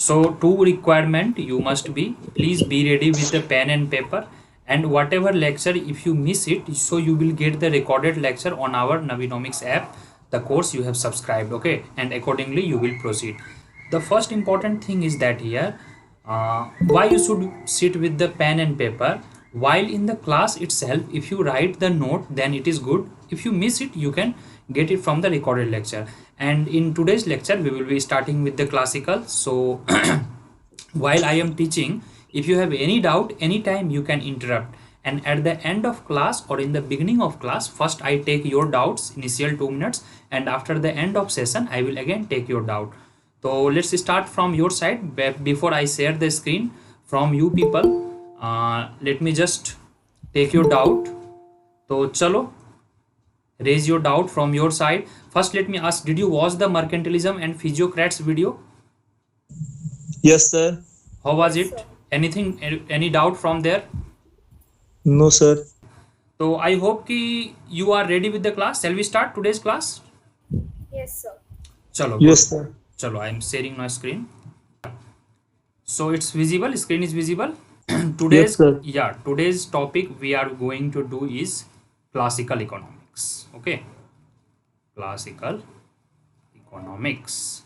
So two requirement you must be, please be ready with the pen and paper, and whatever lecture if you miss it, so you will get the recorded lecture on our NviNomics app, the course you have subscribed, okay, and accordingly you will proceed. The first important thing is that here, why you should sit with the pen and paper. While in the class itself, if you write the note, then it is good. If you miss it, you can get it from the recorded lecture. And in today's lecture we will be starting with the classical. So while I am teaching, if you have any doubt anytime, you can interrupt, and at the end of class or in the beginning of class, first I take your doubts initial 2 minutes, and after the end of session I will again take your doubt. So let's start from your side. Before I share the screen from you people, let me just take your doubt. So chalo, raise your doubt from your side. First let me ask, did you watch the mercantilism and physiocrats video? Yes, sir. How was Yes, it? sir. Anything, any doubt from there? No, sir. So I hope कि you are ready with the class. Shall we start today's class? Yes, sir. Chalo, good. Yes, sir. Chalo, I am sharing my screen. So it's visible. Screen is visible. Yes, sir. Today's topic we are going to do is classical economics. Okay, classical economics.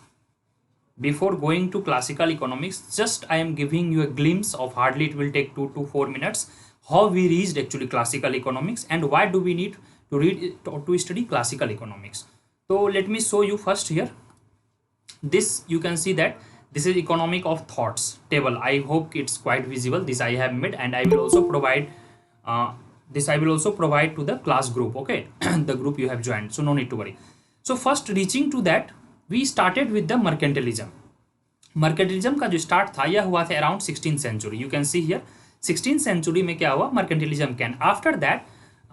Before going to classical economics, just I am giving you a glimpse of, hardly it will take 2 to 4 minutes, how we reached actually classical economics and why do we need to read or to study classical economics. So let me show you first here. This you can see that this is economic of thoughts table. I hope it's quite visible. This I have made, and I will also provide to the class group, okay, the group you have joined, so no need to worry. So first reaching to that, we started with the mercantilism. Mercantilism का जो start था यह हुआ था around 16th century. You can see here 16th century में क्या हुआ, mercantilism can. After that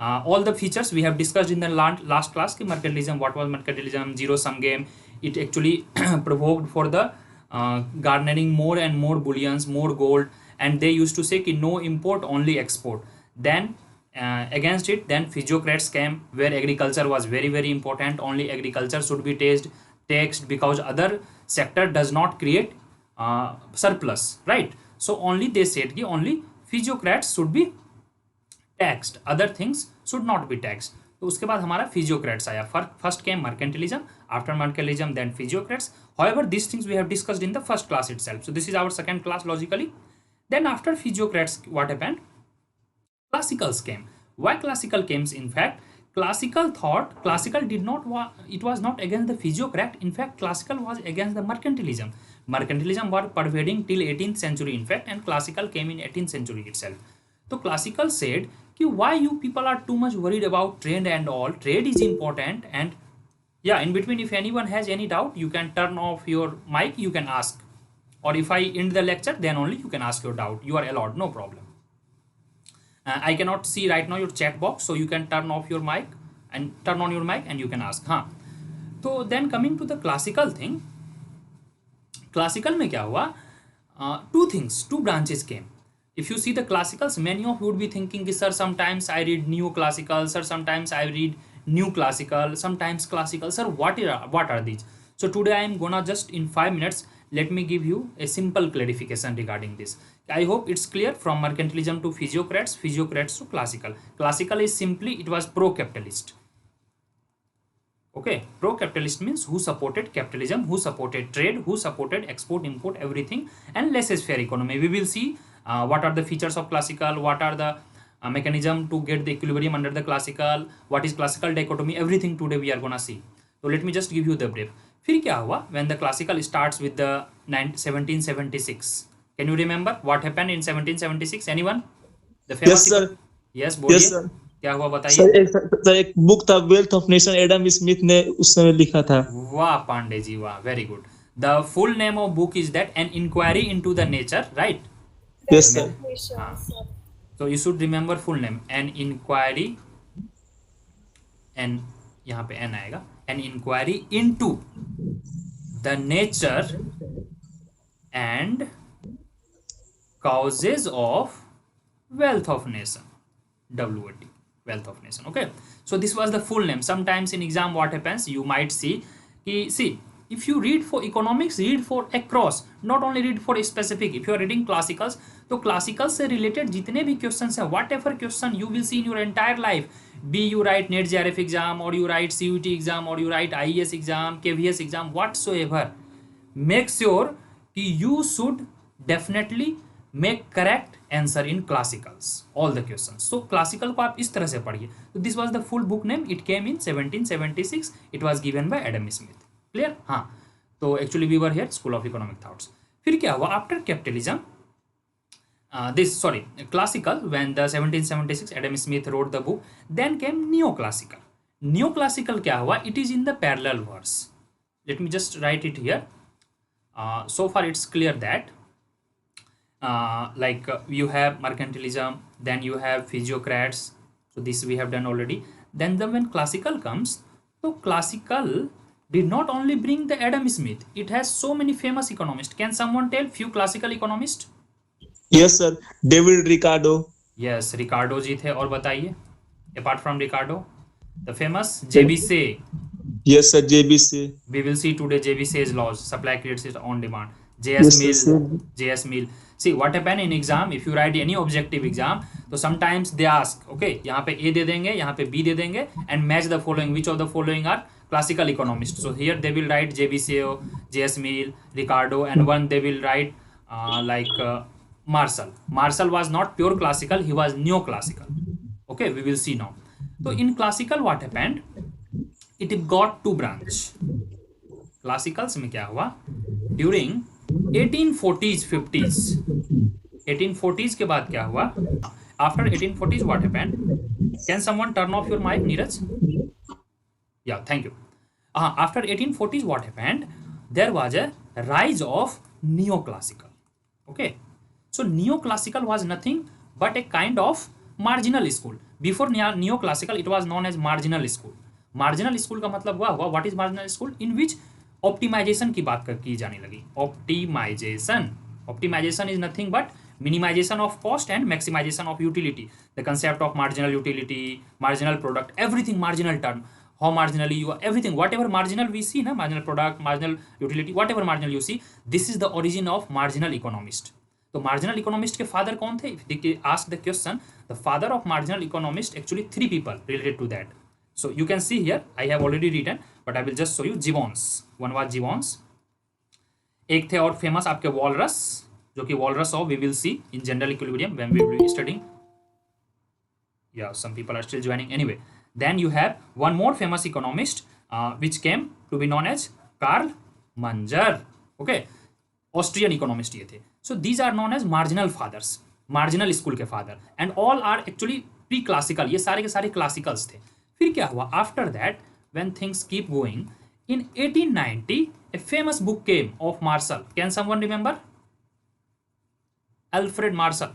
all the features we have discussed in the last class की mercantilism, what was mercantilism, zero sum game. It actually provoked for the garnering more and more bullions, more gold, and they used to say कि no import only export. Then against it, then physiocrats came, where agriculture was very very important. Only agriculture should be taxed because other sector does not create surplus, right? So only they said कि only physiocrats should be taxed, other things should not be taxed. तो उसके बाद हमारा physiocrats आया. First came mercantilism, after mercantilism then physiocrats. However, these things we have discussed in the first class itself, so this is our second class logically. Then after physiocrats, what happened? Classicals came. Why classical came? In fact, classical thought, classical did not it was not against the physiocrat. In fact, classical was against the mercantilism. Mercantilism was pervading till 18th century in fact, and classical came in 18th century itself. So classical said कि why you people are too much worried about trade and all. Trade is important, and yeah, in between if anyone has any doubt, you can turn off your mic, you can ask, or if I end the lecture, then only you can ask your doubt. You are allowed, no problem. I cannot see right now your chat box, so you can turn off your mic and turn on your mic and you can ask. हाँ, तो then coming to the classical thing, classical में क्या हुआ? Two branches came. If you see the classicals, many of you would be thinking, sir, sometimes I read new classical, sir, sometimes I read new classical, sometimes classical, sir, what are these? So today I am gonna just in 5 minutes, let me give you a simple clarification regarding this. I hope it's clear. From mercantilism to physiocrats to classical. Classical is simply, it was pro-capitalist. Okay, pro-capitalist means who supported capitalism, who supported trade, who supported export, import, everything, and laissez-faire economy. We will see what are the features of classical, what are the mechanism to get the equilibrium under the classical, what is classical dichotomy, everything today we are gonna see. So let me just give you the brief. फिर क्या हुआ? When the classical starts with the 1776. Can you remember what happened in 1776? Anyone? The famous. Yes, sir. Yes, Yes, बोलिए. sir. क्या हुआ sir बताइए. एक book था wealth of nation, Adam Smith ने उस समय लिखा था. वाह पांडे जी, वाह, very good. The full name of book is that An Inquiry into the Nature, right? Yes, sir. हाँ. So you should remember full name. An Inquiry, and यहाँ पे N आएगा. An Inquiry into the Nature and Causes of Wealth of Nation. WOT, Wealth of Nation. Okay, so this was the full name. Sometimes in exam what happens, you might see if you read for economics, read for across, not only read for specific. If you are reading classicals, तो classicals से related जितने भी questions हैं, whatever question you will see in your entire life, be you write NET JRF exam, or you write CUT exam, or you write IES exam, KVS exam, whatsoever, make sure कि you should definitely make correct answer in classicals, all the questions. So classical को आप इस तरह से पढ़िए. So this was the full book name. It came in 1776. It was given by Adam Smith. Clear? हाँ. तो actually we were here School of Economic Thoughts. फिर क्या हुआ? After capitalism, classical, when the 1776 Adam Smith wrote the book, then came neoclassical. Neoclassical क्या हुआ? It is in the parallel verse. Let me just write it here. So far it's clear that you have mercantilism, then you have physiocrats. So this we have done already. Then when classical comes, so classical did not only bring the Adam Smith, it has so many famous economists. Can someone tell few classical economists? Yes sir, David Ricardo. Yes, Ricardo जी थे. और बताइए, apart from Ricardo, the famous JB Say. Yes sir, JB Say. We will see today JB Say's laws. Supply creates it on demand. JS Mill. See what happen in exam, if you write any objective exam, so sometimes they ask, okay, यहाँ पे A दे देंगे, यहाँ पे B दे देंगे, and match the following, which of the following are classical economists. So here they will write JB Say, JS Mill, Ricardo, and one they will write Marshall. Marshall was not pure classical, he was neoclassical. Okay, we will see now. So in classical what happened, it got two branch. Classicals में क्या हुआ, during 1840s 50s, 1840s के बाद क्या हुआ, after 1840s what happened? Can someone turn off your mic, Neeraj? Yeah, thank you. After 1840s what happened, there was a rise of neoclassical. Okay, so neoclassical was nothing but a kind of marginal school. Before neoclassical it was known as marginal school. Marginal school का मतलब हुआ what is marginal school? In which optimization की बात की जाने लगी. Optimization is nothing but minimization of cost and maximization of utility. The concept of marginal utility, marginal product, everything marginal term. How marginally you are, everything, whatever marginal we see, na, marginal product, marginal utility, whatever marginal you see, this is the origin of marginal economist. तो marginal economist के father कौन थे? If they ask the question, the father of marginal economist, actually three people related to that. So you can see here, I have already written, but I will just show you. Gibbons, one was Gibbons. एक थे और famous आपके Walrus, जो कि Walrus of we will see in general equilibrium when we will be studying. Yeah, some people are still joining. Anyway, then you have one more famous economist, which came to be known as Karl Munger. Okay, Austrian economist ये थे. So these are known as marginal fathers, marginal school के father, and all are actually pre-classical. ये सारे के सारे classicals थे. फिर क्या हुआ? After that, when things keep going, in 1890, a famous book came of Marshall. Can someone remember? Alfred Marshall.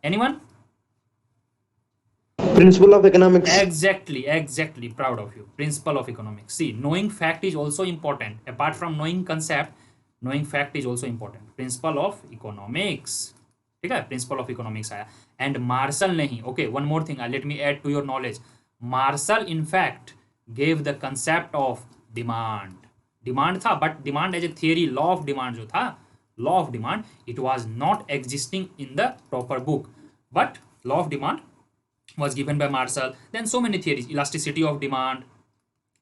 Anyone? Principle of Economics. Exactly. Proud of you. Principle of Economics. See, knowing fact is also important. Apart from knowing concept, knowing fact is also important. Principle of Economics. ठीक है? Principle of Economics आया. And Marshall नहीं. Okay, one more thing. Let me add to your knowledge. Marshall in fact gave the concept of demand. Demand था, but demand as a theory, law of demand जो था, law of demand, it was not existing in the proper book. But law of demand was given by Marshall. Then so many theories, elasticity of demand,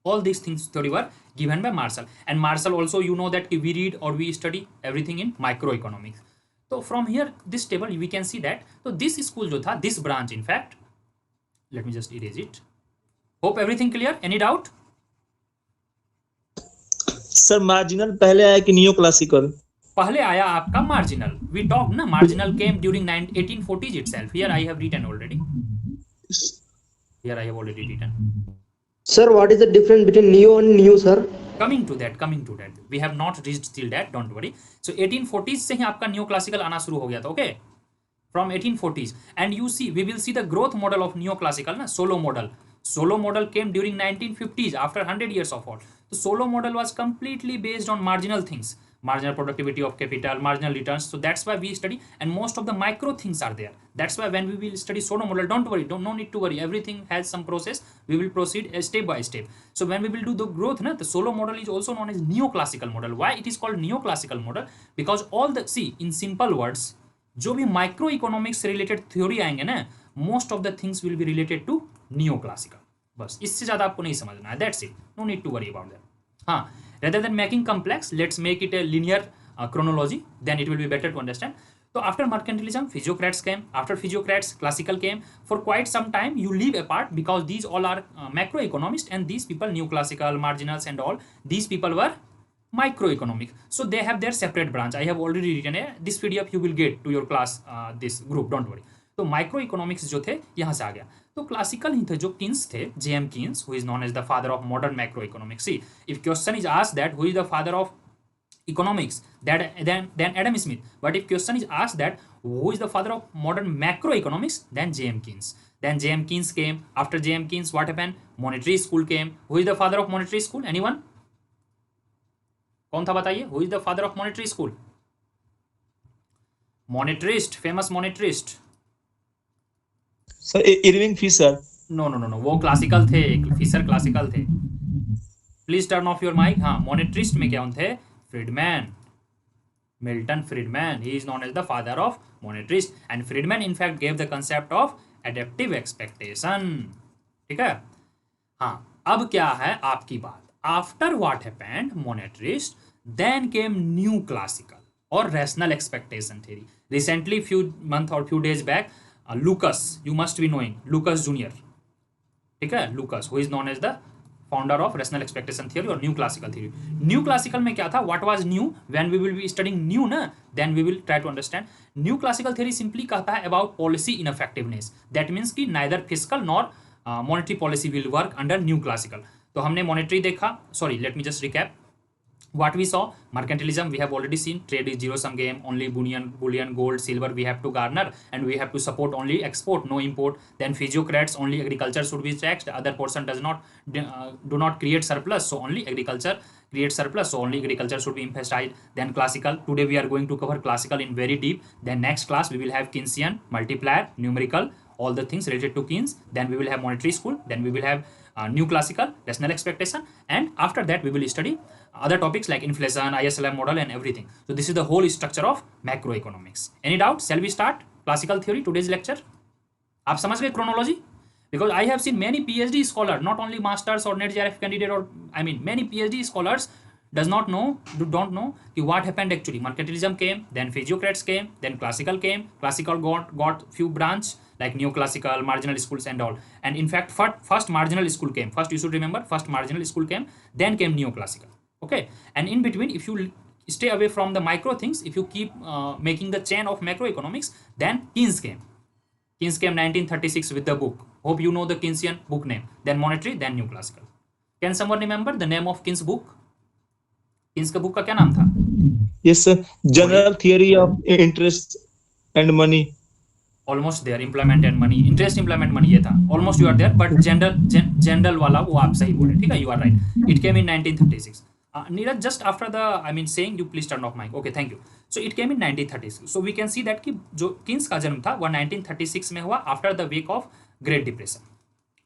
all these things theory were given by Marshall. And Marshall also, you know that we read or we study everything in microeconomics. So from here, this table we can see that. So this school जो था, this branch in fact, let me just erase it. Hope everything clear. Any doubt? Sir marginal पहले आया कि neo classical? पहले आया आपका marginal. We talked ना, marginal came during 1840s itself. Here I have written already. Sir, what is the difference between neo and new, sir? Coming to that. We have not reached till that. Don't worry. So 1840s से ही आपका neoclassical आना शुरू हो गया था. Okay. From 1840s, and you see, we will see the growth model of neoclassical, na, solo model. Solo model came during 1950s after 100 years of war. The solo model was completely based on marginal things. marginal productivity of capital, marginal returns. So that's why we study, and most of the micro things are there. That's why when we will study solo model, don't worry, no need to worry, everything has some process. We will proceed step by step. So when we will do the growth, the solo model is also known as neoclassical model. Why it is called neoclassical model? Because all the, see, in simple words, जो भी micro economics से related theory आएंगे ना, most of the things will be related to neoclassical. बस इससे ज्यादा आपको नहीं समझना है. That's it, no need to worry about that. हाँ, rather than making complex, let's make it a linear chronology, then it will be better to understand. So after mercantilism, physiocrats came. After physiocrats, classical came. For quite some time you leave apart because these all are macroeconomists, and these people, neoclassical, marginals and all, these people were microeconomic. So they have their separate branch. I have already written this PDF you will get to your class, this group, don't worry. तो micro economics जो थे यहाँ से आ गया. तो classical ही थे जो Keynes थे, JM Keynes, who is known as the father of modern micro economics. See, if question is asked that who is the father of economics, that then Adam Smith. But if question is asked that who is the father of modern macroeconomics, then J.M. Keynes. Then J.M. Keynes came. After J.M. Keynes, what happened? Monetary school came. Who is the father of monetary school? Anyone? कौन था बताइए? Who is the father of monetary school? Monetarist, famous monetarist. Sir, Irving Fisher. No. वो classical थे. Fisher classical थे. Please turn off your mic. हाँ, monetarist में क्या थे? Friedman, Milton Friedman. He is known as the father of monetarist, and Friedman in fact gave the concept of adaptive expectation. ठीक है? हाँ, अब क्या है आपकी बात? After what happened, monetarist, then came new classical or rational expectation theory. Recently, few months or few days back, Lucas, you must be knowing Lucas Jr. ठीक है? Lucas, who is known as the founder of rational expectation theory or new classical theory. New classical में क्या था? What was new? When we will be studying new ना, then we will try to understand. New classical theory simply कहता है about policy ineffectiveness. That means कि neither fiscal nor monetary policy will work under new classical. तो हमने monetary देखा. Sorry, let me just recap. What we saw, mercantilism, we have already seen. Trade is zero sum game. Only bullion, gold, silver we have to garner, and we have to support only export, no import. Then physiocrats, only agriculture should be taxed. Other portion does not do not create surplus, so only agriculture creates surplus. So only agriculture should be emphasized. Then classical. Today we are going to cover classical in very deep. Then next class we will have Keynesian, multiplier, numerical, all the things related to Keynes. Then we will have monetary school. Then we will have new classical, rational expectation, and after that we will study other topics like inflation, ISLM model and everything. So this is the whole structure of macroeconomics. Any doubt? Shall we start classical theory today's lecture? आप समझ गए chronology? Because I have seen many PhD scholars, not only masters or net JRF candidate, or I mean many PhD scholars don't know what happened actually. Mercantilism came, then physiocrats came, then classical came. Classical got few branch like neoclassical, marginal schools and all. And in fact, first marginal school came. First you should remember, first marginal school came, then came neoclassical. Okay, and in between, if you stay away from the micro things, if you keep making the chain of macroeconomics, then Keynes came. Keynes came 1936 with the book. Hope you know the Keynesian book name. Then monetary, then new classical. Can someone remember the name of Keynes book? Keynes का book का क्या नाम था? Yes sir, General Theory of Interest and Money. Almost there. Employment and money, interest, employment, money, ये था. Almost you are there, but general वाला वो आप सही बोले. ठीक है? You are right. It came in 1936. Neeraj, just after the saying, you please turn off mic. Okay, thank you. So it came in 1936. So we can see that कि जो Keynes का जन्म था वो 1936 में हुआ after the wake of Great Depression.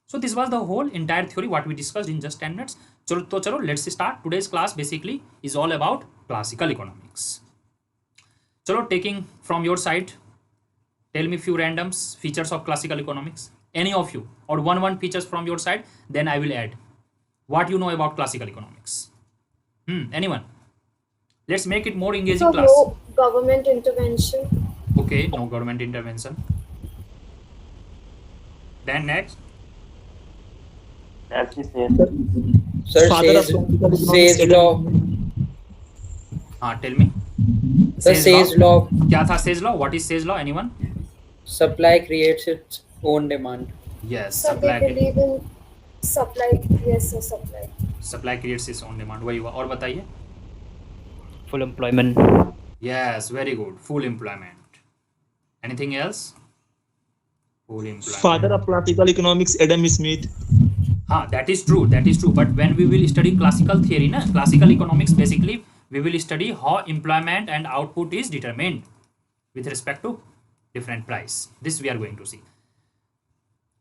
So this was the whole entire theory what we discussed in just 10 minutes. चलो let's start. Today's class basically is all about classical economics. चलो, taking from your side, tell me few randoms features of classical economics. Any of you, or one features from your side, then I will add what you know about classical economics. Anyone? Let's make it more engaging So class. no government intervention. Okay, no government intervention. Then next. That's the same. Sir, Father of says law. हाँ, tell me. Sir, says law. क्या था says law? What is says law? Anyone? Supply creates its own demand. Yes, So they believe in supply. Yes, sir, supply. supply creates its own demand. वही हुआ. और बताइए. Full employment. Yes, very good. Full employment. Anything else? Full employment. Father of classical economics, Adam Smith. हाँ, that is true. But when we will study classical theory, classical economics, basically we will study how employment and output is determined with respect to different price. This we are going to see.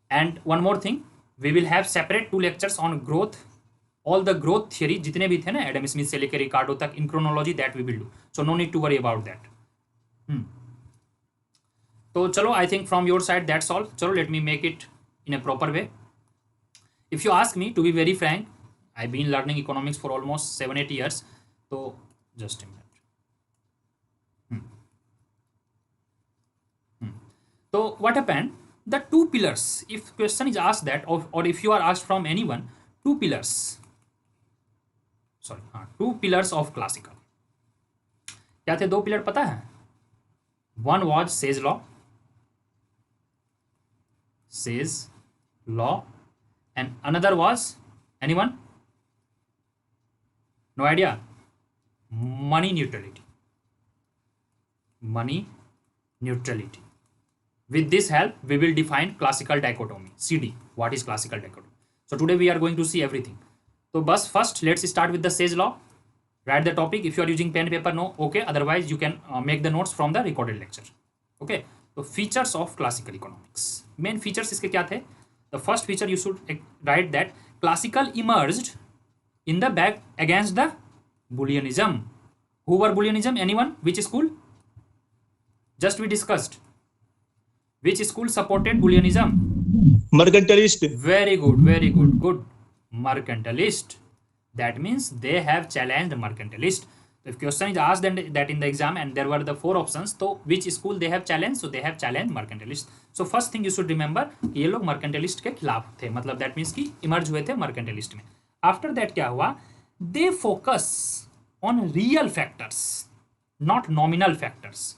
And one more thing, we will have separate 2 lectures on growth, all the growth theory जितने भी थे ना Adam Smith से लेकर रिकार्डो तक in chronology, that we will do. So no need to worry about that. तो चलो, I think from your side that's all. चलो, let me make it in a proper way. If you ask me, to be very frank, I've been learning economics for almost 7-8 years. So just a minute. So what happened? The 2 pillars, if question is asked that, or if you are asked from anyone, 2 pillars, sorry, 2 pillars of classical. क्या थे 2 pillar पता है? One was Say's law, and another was, anyone? No idea? Money neutrality. With this help, we will define classical dichotomy, CD. What is classical dichotomy? So today we are going to see everything. So bus, first let's start with the Say's law. Write the topic. If you are using pen paper, no, okay, otherwise you can make the notes from the recorded lecture. Okay, so features of classical economics. Main features इसके क्या थे? The first feature you should write that classical emerged in the back against the Booleanism. Who were Booleanism? Anyone? Which school? Just we discussed. Which school supported Booleanism? Mercantilist. Very good. Good. Mercantilist. That means they have challenged mercantilist. If question is asked that in the exam and there were the 4 options, so which school they have challenged? So they have challenged mercantilist. So first thing you should remember, ये लोग mercantilist के खिलाफ थे, मतलब that means कि emerge हुए थे mercantilist में. After that क्या हुआ? They focus on real factors, not nominal factors,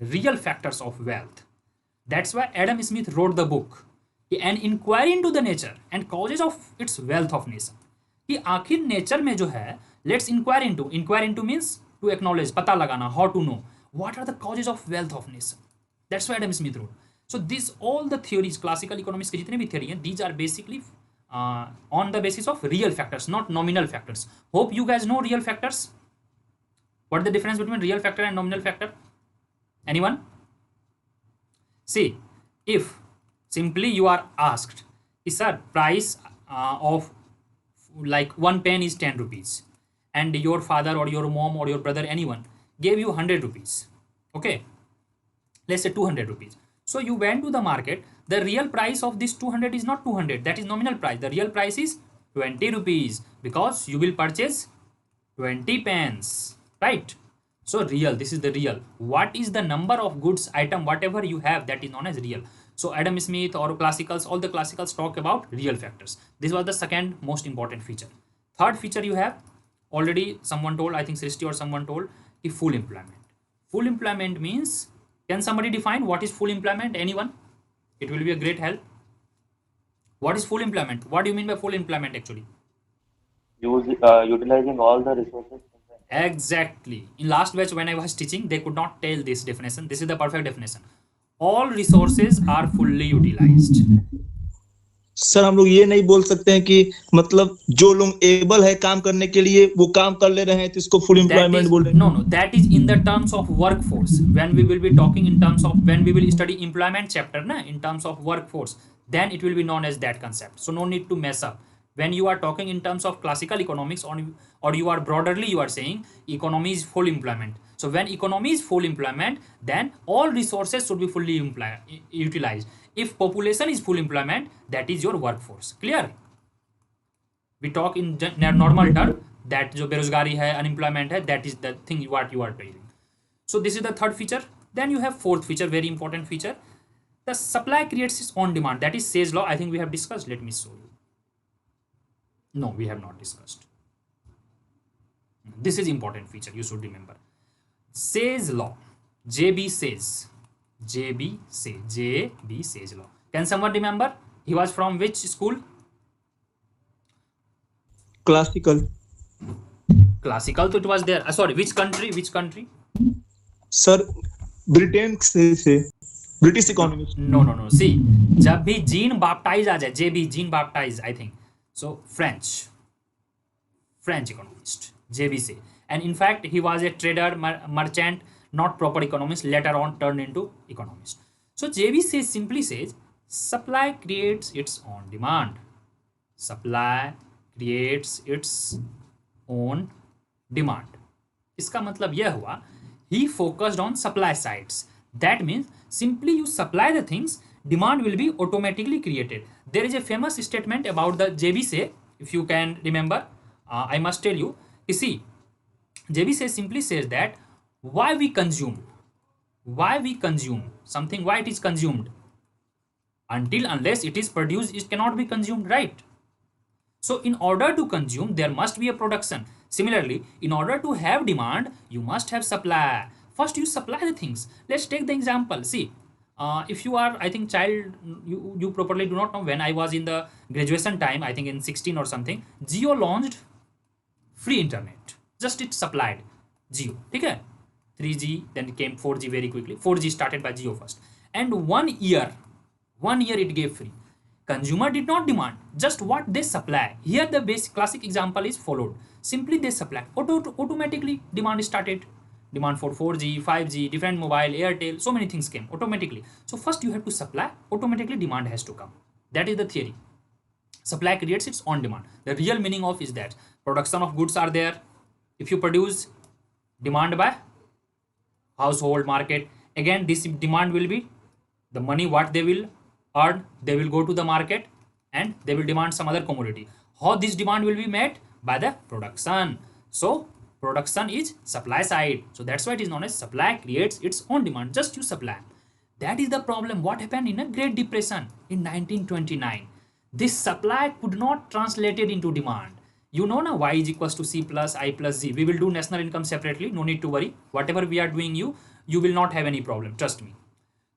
real factors of wealth. That's why Adam Smith wrote the book, An Inquiry into the Nature and Causes of its Wealth of Nation. कि आखिर nature में जो है, let's inquire into means to acknowledge, पता लगाना, how to know what are the causes of wealth of nation. That's why Adam Smith wrote. So this all the theories, classical economics के जितने भी थ्योरी हैं, these are basically on the basis of real factors, not nominal factors. Hope you guys know real factors. What the difference between real factor and nominal factor? Anyone? See, if simply you are asked, sir, price of like 1 pen is 10 rupees, and your father or your mom or your brother, anyone, gave you 100 rupees, okay, let's say 200 rupees. So you went to the market. The real price of this 200 is not 200, that is nominal price. The real price is 20 rupees because you will purchase 20 pens, right? So real, this is the real. What is the number of goods item, whatever you have, that is known as real. So Adam Smith or classicals, all the classicals talk about real factors. This was the second most important feature. Third feature you have, already someone told, I think Srishti or someone told, full employment. Full employment means, can somebody define what is full employment? Anyone? It will be a great help. What is full employment? What do you mean by full employment actually? Utilizing all the resources. Exactly. In last batch when I was teaching, they could not tell this definition. This is the perfect definition. All resources are fully utilized. Sir हम लोग ये नहीं बोल सकते हैं कि मतलब जो लोग एबल है काम करने के लिए वो काम कर ले रहे हैं तो इसको फुल एम्प्लॉयमेंट बोल रहे हैं. No, that is in the terms of workforce. When we will be talking in terms of, when we will study employment chapter na, in terms of workforce, then it will be known as that concept. So no need to mess up. When you are talking in terms of classical economics, or you are broadly you are saying economy is full employment. So when economy is full employment, then all resources should be fully utilized. If population is full employment, that is your workforce. Clear? We talk in normal term that जो बेरोजगारी है, unemployment है, that is the thing what you are doing. So this is the third feature. Then you have fourth feature, very important feature. The supply creates its own demand. That is Say's law. I think we have discussed. Let me show you. No, we have not discussed. This is important feature. You should remember. Say's law. JB says law. Can someone remember? He was from which school? Classical. So it was there. Sorry, which country? Sir, Britain से British economist. No. See, जब भी Jean Baptiste आ जाए, JB Jean Baptiste, I think. So French economist, JB से. and in fact he was a trader, merchant, not proper economist, later on turned into economist. So JB says, simply says, supply creates its own demand. Supply creates its own demand. इसका मतलब यह हुआ, he focused on supply sides. That means simply you supply the things, demand will be automatically created. There is a famous statement about the JB say, if you can remember, I must tell you. You see, JB says, simply says that why we consume something, why it is consumed, until unless it is produced, it cannot be consumed, right? So in order to consume, there must be a production. Similarly, in order to have demand, you must have supply. First you supply the things. Let's take the example. See, if you are, I think, child, you properly do not know. When I was in the graduation time, I think in 16 or something, Jio launched free internet. Just it supplied Jio. Okay? 3G, then it came 4G very quickly. 4G started by Jio first. And 1 year it gave free. Consumer did not demand, just what they supply. Here the basic classic example is followed. Simply they supply. Automatically demand started. Demand for 4G, 5G, different mobile, Airtel, so many things came automatically. So first you have to supply, automatically demand has to come. That is the theory. Supply creates its own demand. The real meaning of is that production of goods are there. If you produce, demand by household, market. Again, this demand will be the money what they will earn. They will go to the market and they will demand some other commodity. How this demand will be met? By the production. So production is supply side. So that's why it is known as supply creates its own demand. Just you supply. That is the problem. What happened in a Great Depression in 1929? This supply could not translated into demand. You know now, y is equals to c plus I plus z. We will do national income separately. No need to worry. Whatever we are doing, you will not have any problem. Trust me.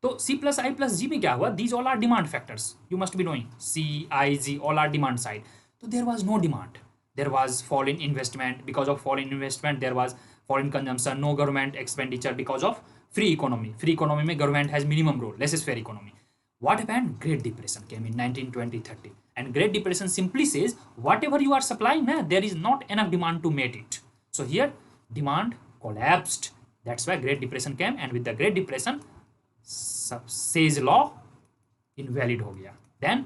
So c plus I plus z में क्या हुआ? These all are demand factors. You must be knowing. C, I, Z all are demand side. So there was no demand. There was fall in investment. Because of fall in investment, there was fall in consumption. No government expenditure because of free economy. Free economy में government has minimum role. Laissez-faire economy. What happened? Great Depression came in 1920-30. And Great Depression simply says, whatever you are supplying, there is not enough demand to meet it. So here, demand collapsed. That's why Great Depression came. And with the Great Depression, Say's law invalid हो गया. Then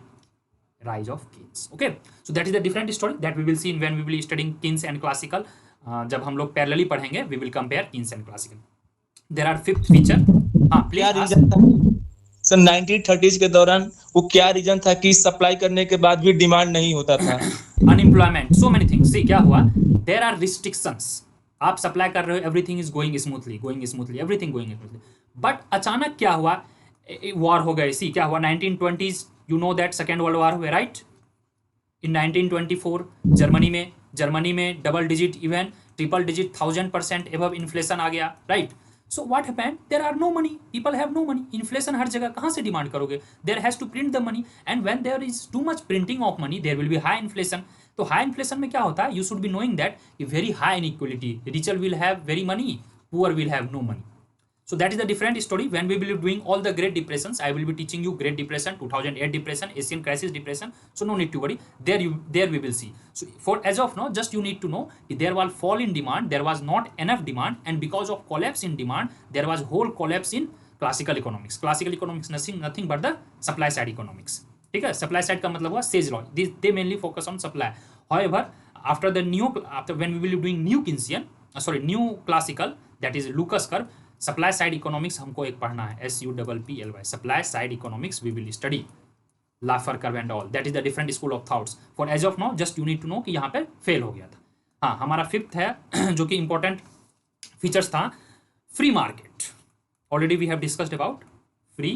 rise of Keynes. Okay, so that is the different story that we will see when we will be studying Keynes and classical. जब हम लोग parallelly पढ़ेंगे, we will compare Keynes and classical. There are fifth feature. हाँ, please ask. Sir 1930s के दौरान वो क्या reason था कि सप्लाई करने के बाद भी डिमांड नहीं होता था? Unemployment, so many things. See क्या हुआ? There are restrictions. आप सप्लाई कर रहे हो, everything is going smoothly, everything going smoothly. But अचानक क्या हुआ? वॉर हो गए. सी क्या हुआ? 1920s, you know that second world war हुए, राइट? इन 1924 जर्मनी में double digit, even triple digit, 1000% above inflation आ गया, right? So what happened? There are no money. People have no money. Inflation हर जगह, कहाँ से डिमांड करोगे? There has to print the money, and when there is too much printing of money, there will be high inflation. तो high inflation में क्या होता है? You should be knowing that very high inequality. Richer will have very money, poor will have no money. So that is the different story. When we will be doing all the Great Depressions, I will be teaching you Great Depression, 2008 Depression, Asian Crisis Depression. So no need to worry. There we will see. So for as of now, just you need to know there was fall in demand, there was not enough demand, and because of collapse in demand, there was whole collapse in classical economics. Classical economics nothing but the supply side economics. ठीक है? Supply side का मतलब हुआ Say's law. They mainly focus on supply. However, after when we will be doing new classical, that is Lucas curve. Supply side economics हमको एक पढ़ना है, SUPPLY. Supply side economics we will study Laffer curve and all. That is the different school of thoughts. For as of now just you need to know कि यहाँ पे fail हो गया था. हाँ, हमारा फिफ्थ है जो कि इंपॉर्टेंट फीचर्स था, free market. Already we have discussed about free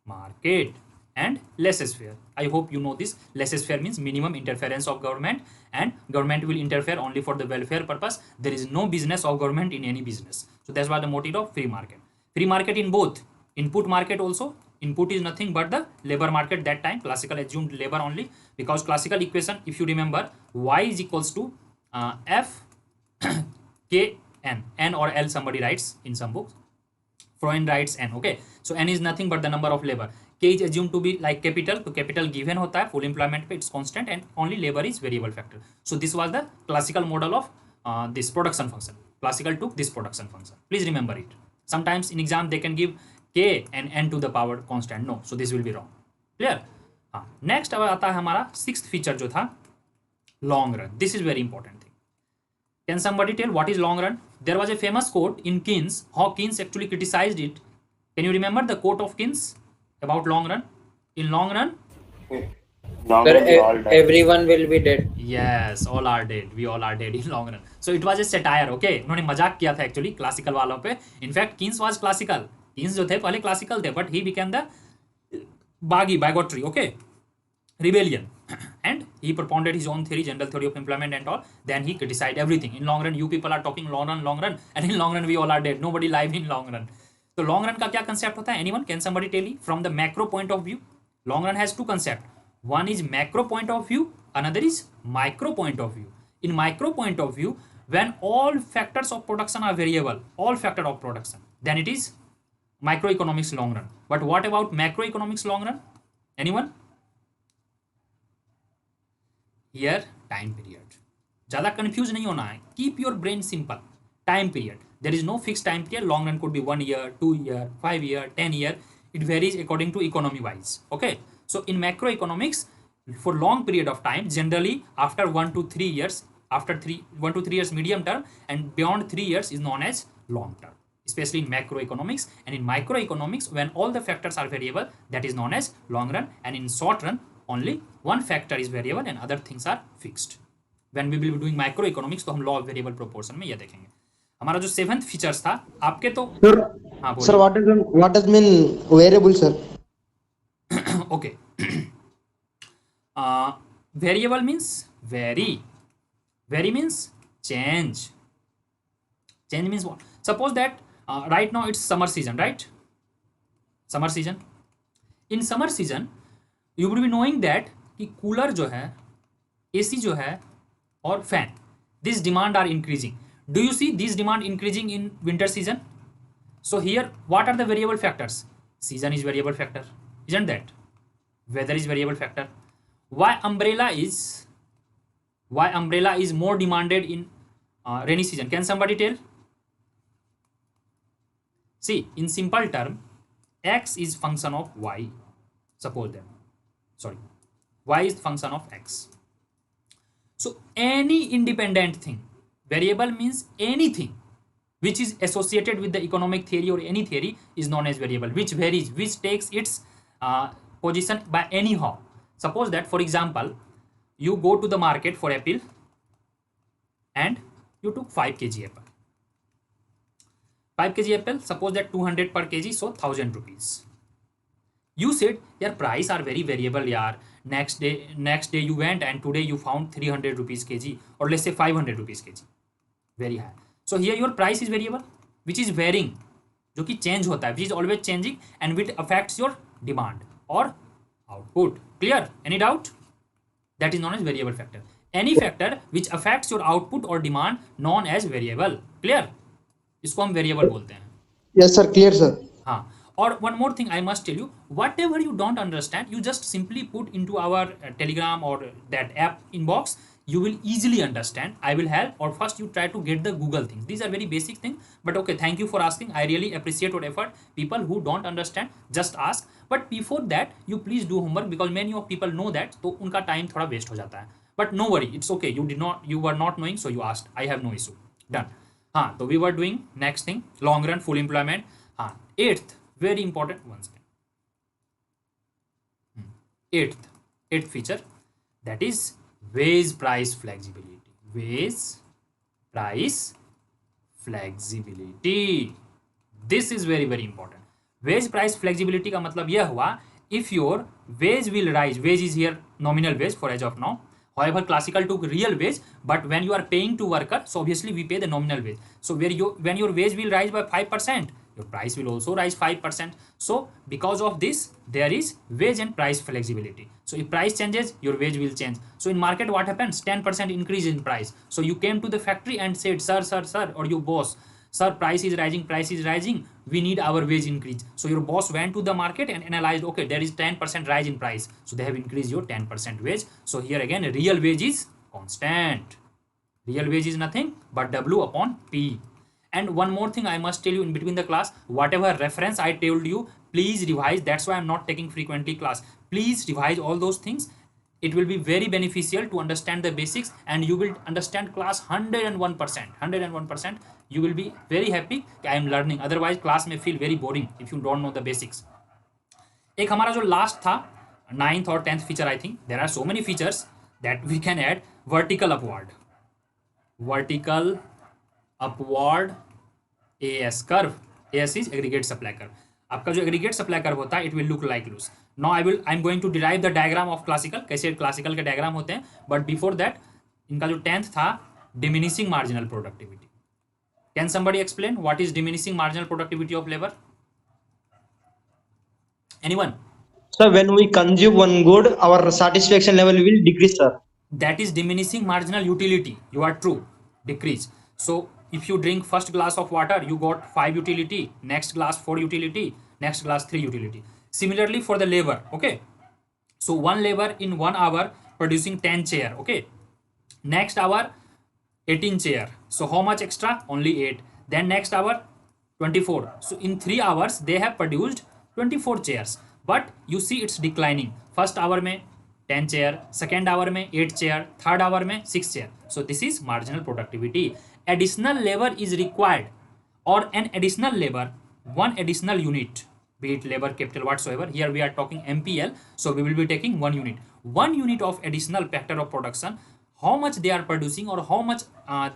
market and laissez-faire. I hope you know this. Laissez-faire means minimum interference of government, and government will interfere only for the welfare purpose. There is no business of government in any business. So that's why the motive of free market. Free market in both input market also. Input is nothing but the labor market. That time classical assumed labor only, because classical equation, if you remember, y is equals to F K N or L somebody writes in some books. Freud writes N. Okay, so N is nothing but the number of labor. K is assumed to be like capital, तो capital given होता है full employment पे, it's constant, and only labor is variable factor. So this was the classical model of this production function. Classical took this production function. Please remember it. Sometimes in exam they can give k and n to the power constant. No, so this will be wrong. Clear? Next अब आता है हमारा sixth feature जो था long run. This is very important thing. Can somebody tell what is long run? There was a famous quote in Keynes. How Keynes actually criticized it. Can you remember the quote of Keynes about long run? In long run, everyone will be dead. yes, all are dead. We all are dead in long run. So it was a satire. Okay, उन्होंने मजाक किया था actually classical वालों पे. In fact, Keynes was classical. Keynes जो थे पहले classical थे, but he became the bigotry. Okay, rebellion. And he propounded his own theory, general theory of employment and all. Then he criticized everything. In long run, you people are talking long run, and in long run we all are dead. Nobody live in long run. So long run का क्या concept होता है? Anyone? Can somebody tell me? From the macro point of view, long run has two concepts. One is macro point of view, another is micro point of view. In micro point of view, when all factors of production are variable, all factor of production, then it is microeconomics long run. But what about macroeconomics long run? Anyone? Here time period. ज़्यादा confuse नहीं होना है. Keep your brain simple. Time period. There is no fixed time period. Long run could be 1 year, 2 year, 5 year, 10 year. It varies according to economy wise. Okay. So in macroeconomics, for long period of time, generally after 1 to 3 years, after 1 to 3 years medium term, and beyond 3 years is known as long term. Especially in macroeconomics, and in microeconomics, when all the factors are variable, that is known as long run, and in short run, only one factor is variable and other things are fixed. When we will be doing microeconomics, तो हम law of variable proportion में ये देखेंगे. हमारा जो 7th features था, आपके तो sir, what does mean variable, sir? Okay. Variable means vary. Vary means change. Change means what? Suppose that right now it's summer season, right? Summer season. In summer season, you would be knowing that कि cooler जो है, AC जो है और fan, this demand are increasing. Do you see this demand increasing in winter season? So here, what are the variable factors? Season is variable factor, isn't that? Weather is variable factor. Why umbrella is more demanded in rainy season? Can somebody tell? See, in simple term, x is function of y. Suppose that. Sorry, y is function of x. So any independent thing, variable means anything which is associated with the economic theory or any theory is known as variable, which varies, which takes its position by anyhow. Suppose that, for example, you go to the market for apple and you took 5 kg apple. 5 kg apple, suppose that 200 per kg, so 1000 rupees. You said, your price are very variable, yaar. Next day you went and today you found 300 rupees kg, or let's say 500 rupees kg. Very high. So here your price is variable, which is varying, जो कि change होता है, which is always changing and which affects your demand or output. Clear? Any doubt? That is known as variable factor. Any factor which affects your output or demand known as variable. Clear? इसको हम variable बोलते हैं. Yes, sir. Clear, sir. हाँ. Or one more thing I must tell you, whatever you don't understand, you just simply put into our Telegram or that app inbox. You will easily understand. I will help, or first you try to get the Google things. These are very basic things, but okay, thank you for asking. I really appreciate your effort. People who don't understand, just ask. But before that, you please do homework, because many of people know that, तो उनका time थोड़ा waste हो जाता है. But no worry, it's okay. You were not knowing, so you asked. I have no issue. Done. हाँ, तो we were doing next thing, long run, full employment. हाँ, 8th, very important one second. 8th feature, that is wage price flexibility. Wage price flexibility. This is very very important. Wage price flexibility का मतलब यह हुआ, if your wage will rise, wage is here nominal wage for as of now. However, classical took real wage, but when you are paying to worker, so obviously we pay the nominal wage. So when your wage will rise by 5%, your price will also rise 5%. So because of this, there is wage and price flexibility. So if price changes, your wage will change. So in market, what happens? 10% increase in price. So you came to the factory and said, sir, or your boss, sir, price is rising. We need our wage increase. So your boss went to the market and analyzed, okay, there is 10% rise in price. So they have increased your 10% wage. So here again, real wage is constant. Real wage is nothing but W upon P. And one more thing I must tell you in between the class, whatever reference I told you, please revise. That's why I'm not taking frequently class. Please revise all those things. It will be very beneficial to understand the basics, and you will understand class 101%. 101%. You will be very happy I am learning. Otherwise class may feel very boring if you don't know the basics. एक हमारा जो last था 9th और 10th feature, I think there are so many features that we can add. Vertical upward, vertical upward AS curve. AS is aggregate supply curve. आपका जो aggregate supply curve होता है it will look like loose. Now I am going to derive the diagram of classical, कैसे classical के diagram होते हैं. But before that इनका जो 10th था diminishing marginal productivity. Can somebody explain what is diminishing marginal productivity of labour? Anyone? Sir, when we consume one good, our satisfaction level will decrease, sir. That is diminishing marginal utility. You are true. Decrease. So if you drink first glass of water, you got 5 utility, next glass 4 utility, next glass 3 utility. Similarly for the labor. Okay. So one labor in 1 hour producing 10 chair. Okay. Next hour 18 chair. So how much extra? Only 8. Then next hour 24. So in 3 hours they have produced 24 chairs, but you see it's declining. First hour में 10 chair, second hour में 8 chair, third hour में 6 chair. So this is marginal productivity. Additional labor is required, or an additional labor, one additional unit, be it labor, capital, whatsoever. Here we are talking MPL, so we will be taking 1 unit. 1 unit of additional factor of production, how much they are producing or how much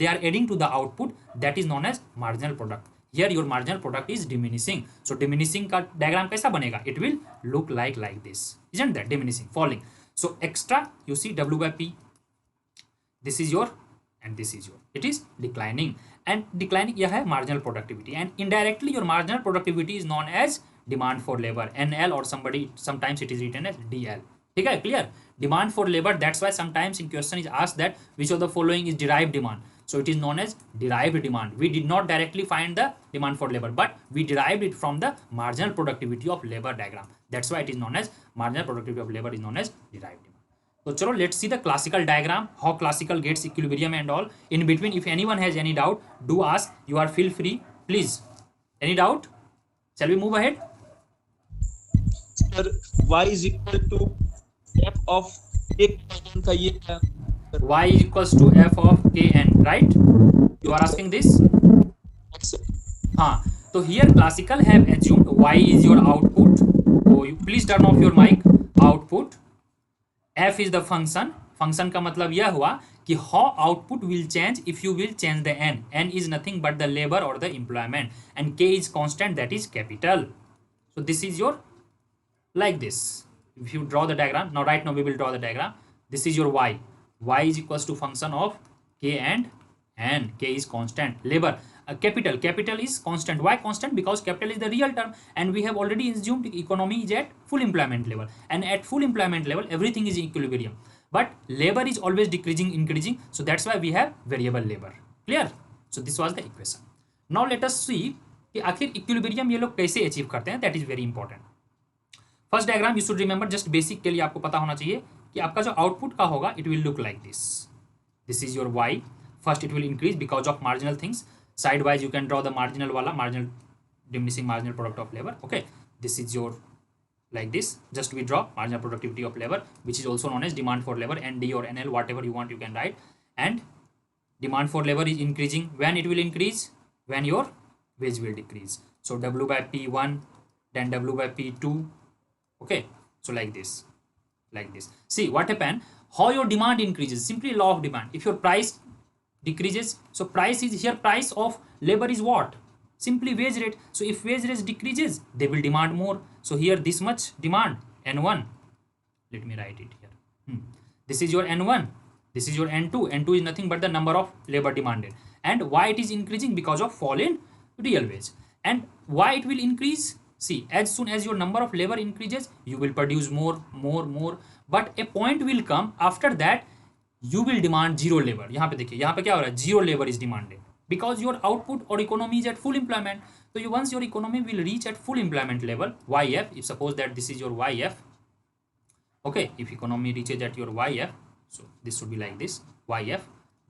they are adding to the output, that is known as marginal product. Here your marginal product is diminishing. So diminishing का diagram कैसा बनेगा? It will look like this. Isn't that diminishing, falling? So extra, you see W by P. This is your and this is your. It is declining, and declining यह है marginal productivity, and indirectly your marginal productivity is known as demand for labor, NL, or sometimes it is written as DL. ठीक है, clear? Demand for labor. That's why sometimes in question is asked that which of the following is derived demand. So it is known as derived demand. We did not directly find the demand for labor, but we derived it from the marginal productivity of labor diagram. That's why it is known as marginal productivity of labor is known as derived demand. So chalo, let's see the classical diagram, how classical gets equilibrium and all. In between, if anyone has any doubt, do ask. You are feel free, please. Any doubt? Shall we move ahead? Sir, y is equal to f of एक था ये क्या? Y is equals to f of kn, right? You are asking this? हाँ, तो here classical have assumed y is your output. Oh, you please turn off your mic. Output. F is the function. Function का मतलब यह हुआ कि how output will change if you will change the n. N is nothing but the labor or the employment, and k is constant, that is capital. So this is your like this. If you draw the diagram, right now we will draw the diagram. This is your y. Y is equals to function of k and n. K is constant. Labor, capital is constant. Why constant? Because capital is the real term, and we have already assumed economy is at full employment level, and at full employment level everything is in equilibrium, but labor is always decreasing, increasing. So that's why we have variable labor. Clear? So this was the equation. Now let us see कि आखिर equilibrium ये लोग कैसे achieve करते हैं. That is very important. First diagram you should remember, just basic के लिए आपको पता होना चाहिए कि आपका जो आउटपुट का होगा it will look like this. This is your Y. First it will increase because of marginal things. Side wise you can draw the marginal वाला, marginal diminishing marginal product of labour. Okay, this is your like this. Just we draw marginal productivity of labor, which is also known as demand for labor, ND or NL, whatever you want you can write. And demand for labor is increasing. When it will increase? When your wage will decrease. So W by P1, then W by P2. Okay, so like this, like this. See what happened, how your demand increases, simply law of demand. If your price decreases, so price is here, price of labor is what? Simply wage rate. So if wage rate decreases, they will demand more. So here this much demand, N1. Let me write it here. This is your N1. This is your N2. N2 is nothing but the number of labor demanded. And why it is increasing? Because of fall in real wage. And why it will increase? See, as soon as your number of labor increases, you will produce more. But a point will come after that, you will demand zero labor. यहाँ पे देखिए, यहाँ पे क्या हो रहा है? Zero labor is demanded. Because your output or economy is at full employment. So you, once your economy will reach at full employment level, YF, if suppose that this is your YF, okay, if economy reaches at your YF, so this should be like this, YF,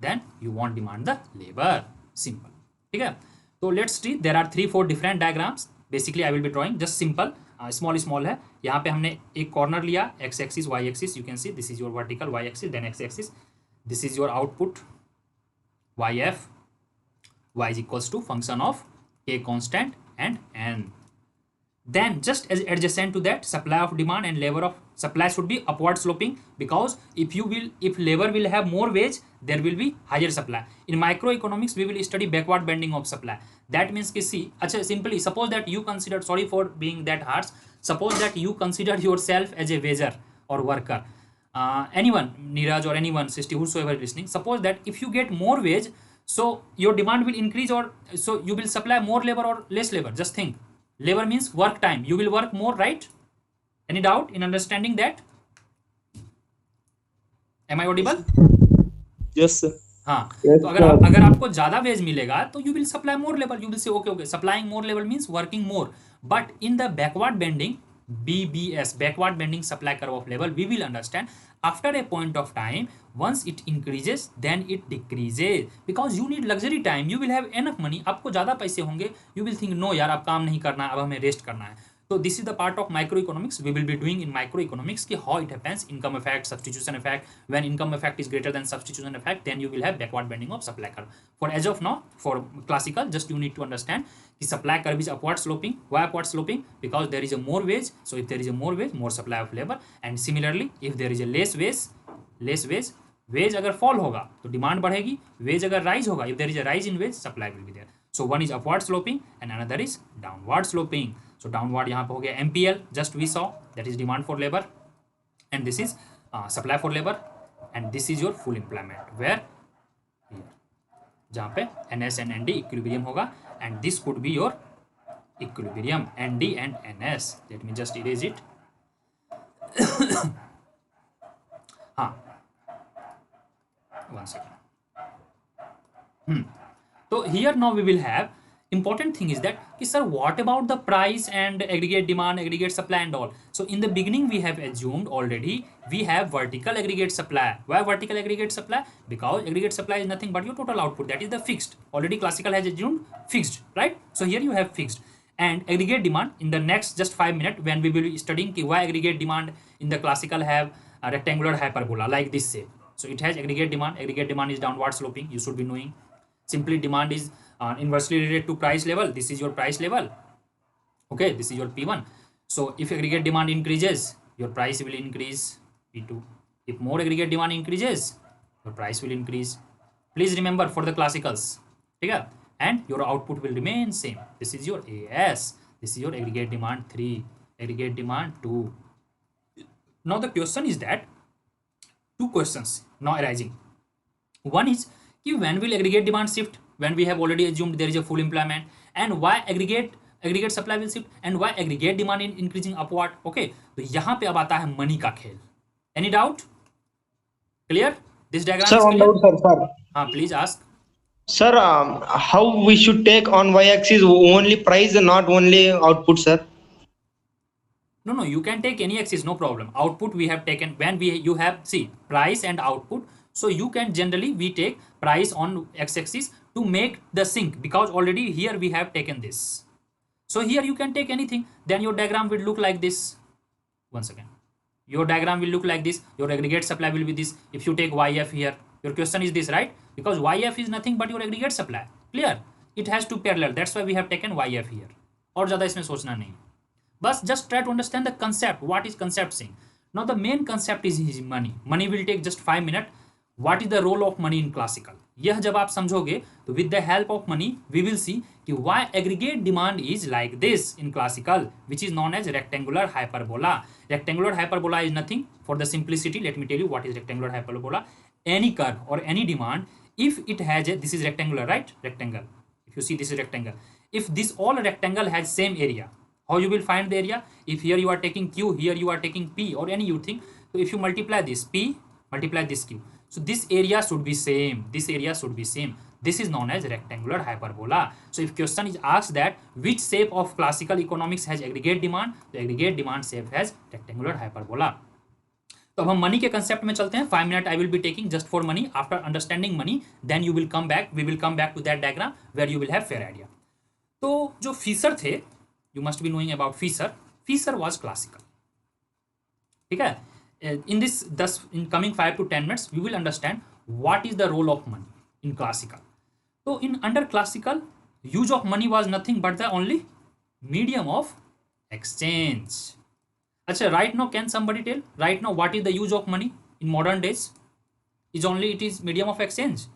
then you won't demand the labor. Simple. ठीक है, तो let's see, there are 3-4 different diagrams. Basically I will be drawing just simple, small है. यहाँ पे हमने एक corner लिया, x axis y axis, you can see this is your vertical y axis, then x axis, this is your output yf, y is equals to function of k constant and n. Then just as adjacent to that, supply of demand and labor of supply should be upward sloping, because if labor will have more wage, there will be higher supply. In microeconomics we will study backward bending of supply. That means कि see, अच्छा simply suppose that you consider, sorry for being that harsh, suppose that you consider yourself as a wager or worker, anyone, Neeraj or anyone, Sisti, whosoever is listening, suppose that if you get more wage, so your demand will increase, or so you will supply more labor or less labor. Just think, labor means work time, you will work more, right? Any doubt in understanding that? Am I audible? Yes sir. हाँ, Yes, तो sir. अगर आपको ज्यादा veg मिलेगा तो you will supply more labour, you will say okay supplying more labour means working more. But in the backward bending, BBS, backward bending supply curve of labor, we will understand after a point of time, once it increases then it decreases, because you need luxury time, you will have enough money, आपको ज़्यादा पैसे होंगे, you will think no यार अब काम नहीं करना, अब हमें रेस्ट करना है. So this is the part of microeconomics we will be doing in microeconomics कि how it happens, income effect, substitution effect. When income effect is greater than substitution effect, then you will have backward bending of supply curve. For as of now, for classical, just you need to understand the supply curve is upward sloping. Why upward sloping? Because there is a more wage. So if there is a more wage, more supply of labor. And similarly, if there is a less wage, wage अगर fall होगा तो demand बढ़ेगी, wage अगर rise होगा, if there is a rise in wage, supply will be there. So one is upward sloping and another is downward sloping. So downward यहाँ पे हो गया MPL, just we saw, that is demand for labor, and this is supply for labor, and this is your full employment, where here जहाँ पे NS and ND equilibrium होगा, and this could be your equilibrium ND and NS. Let me just erase it. हाँ, one second. So here now we will have important thing is that sir, what about the price and aggregate demand, aggregate supply and all? So in the beginning we have assumed already we have vertical aggregate supply. Why vertical aggregate supply? Because aggregate supply is nothing but your total output, that is the fixed. Already classical has assumed fixed, right? So here you have fixed. And aggregate demand, in the next just 5 minutes when we will be studying why aggregate demand in the classical have a rectangular hyperbola like this shape. So it has aggregate demand is downward sloping, you should be knowing. Simply demand is inversely related to price level. This is your price level, okay, this is your P1. So if aggregate demand increases, your price will increase, P2. If more aggregate demand increases, your price will increase. Please remember for the classicals, okay? And your output will remain same. This is your AS, this is your aggregate demand 3, aggregate demand 2. Now the question is that two questions now arising. One is when will aggregate demand shift when we have already assumed there is a full employment, and why aggregate supply will shift, and why aggregate demand in increasing upward. Okay, तो यहाँ पे अब आता है money का खेल. Any doubt? Clear? This diagram Sir, is one clear? doubt, sir. हाँ, please ask. Sir, how we should take on y-axis only price and not only output, sir? No, you can take any axis, no problem. Output we have taken when you have see price and output. So you can generally we take price on x-axis to make the sync, because already here we have taken this. So here you can take anything, then your diagram will look like this. Once again, your diagram will look like this. Your aggregate supply will be this. If you take YF here, your question is this, right? Because YF is nothing but your aggregate supply. Clear? It has to parallel. That's why we have taken YF here. और ज़्यादा इसमें सोचना नहीं. But just try to understand the concept. What is concept saying? Now the main concept is money. Money will take just 5 minutes. What is the role of money in classical? यह जब आप समझोगे तो with the help of money we will see कि why aggregate demand is like this in classical, which is known as rectangular hyperbola. Rectangular hyperbola is nothing, for the simplicity let me tell you what is rectangular hyperbola. Any curve or any demand, if it has a, this is rectangular, right? Rectangle. If you see this is rectangle. If this all rectangle has same area, how you will find the area? If here you are taking Q, here you are taking P or any you think, so if you multiply this P, multiply this Q. So this area should be same. This area should be same. This is known as rectangular hyperbola. So if question is asked that which shape of classical economics has aggregate demand, the aggregate demand shape has rectangular hyperbola. तो अब हम money के concept में चलते हैं. 5 minute I will be taking just for money. After understanding money then you will come back, we will come back to that diagram where you will have fair idea. तो जो Fisher थे, you must be knowing about Fisher. Fisher was classical. ठीक है. In this in coming 5 to 10 minutes we will understand what is the role of money in classical. So in under classical, use of money was nothing but the only medium of exchange. Achha, right now can somebody tell right now what is the use of money in modern days? Is only it is medium of exchange.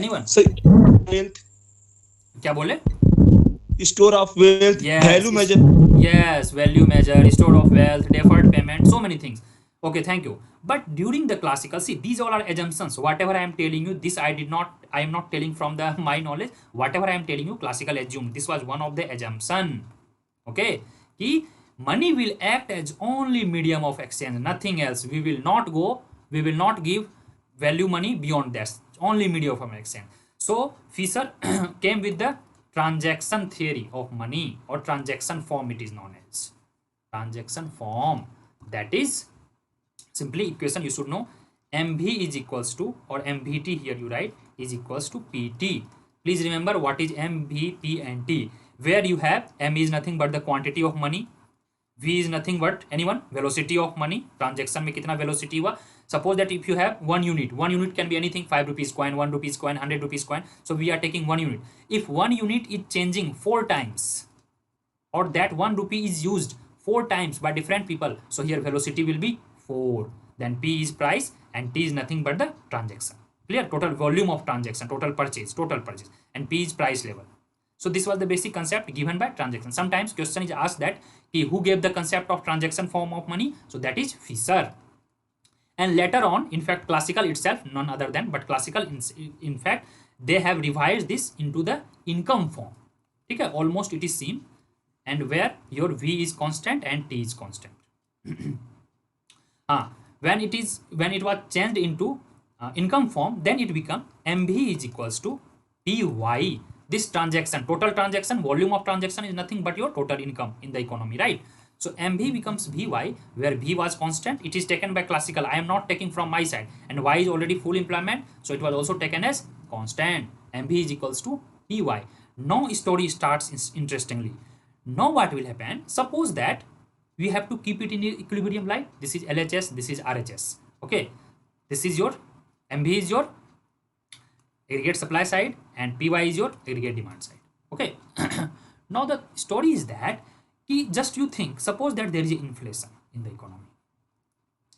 Anyone? So wealth, क्या बोले? store of wealth, Yes, value measure. Yes, value measure, store of wealth, deferred payment, so many things. Okay, thank you. But during the classical, see, these all are assumptions. Whatever I am telling you, this I am not telling from the my knowledge. Whatever I am telling you, classical assumed. This was one of the assumption. Okay, कि money will act as only medium of exchange, nothing else. We will not give value money beyond that. Only medium of exchange. So Fisher came with the transaction theory of money, or transaction form it is known as. Transaction form, that is simply equation you should know. MV is equals to, or MVT here you write, is equals to PT. Please remember what is MV, P and T. Where you have M is nothing but the quantity of money, V is nothing but anyone velocity of money. Transaction में कितना velocity हुआ. Suppose that if you have 1 unit can be anything, 5 rupees coin, 1 rupees coin, 100 rupees coin. So we are taking 1 unit. If 1 unit is changing 4 times, or that 1 rupee is used 4 times by different people, so here velocity will be 4. Then P is price and T is nothing but the transaction. Clear? Total volume of transaction, total purchase, and P is price level. So this was the basic concept given by transaction. Sometimes question is asked that who gave the concept of transaction form of money? So that is Fisher. And later on, in fact, classical itself, none other than, but classical in fact, they have revised this into the income form. Okay, almost it is same, and where your V is constant and T is constant. When it was changed into income form, then it become MV is equals to PY. This transaction, total transaction, volume of transaction is nothing but your total income in the economy, right? So MV becomes VY, where V was constant. It is taken by classical. I am not taking from my side, and Y is already full employment, so it was also taken as constant. MV is equals to PY. Now story starts interestingly. Now what will happen? Suppose that we have to keep it in equilibrium, like this is LHS, this is RHS. Okay, this is your MV is your aggregate supply side, and PY is your aggregate demand side. Okay. Now the story is that just you think, suppose that there is inflation in the economy,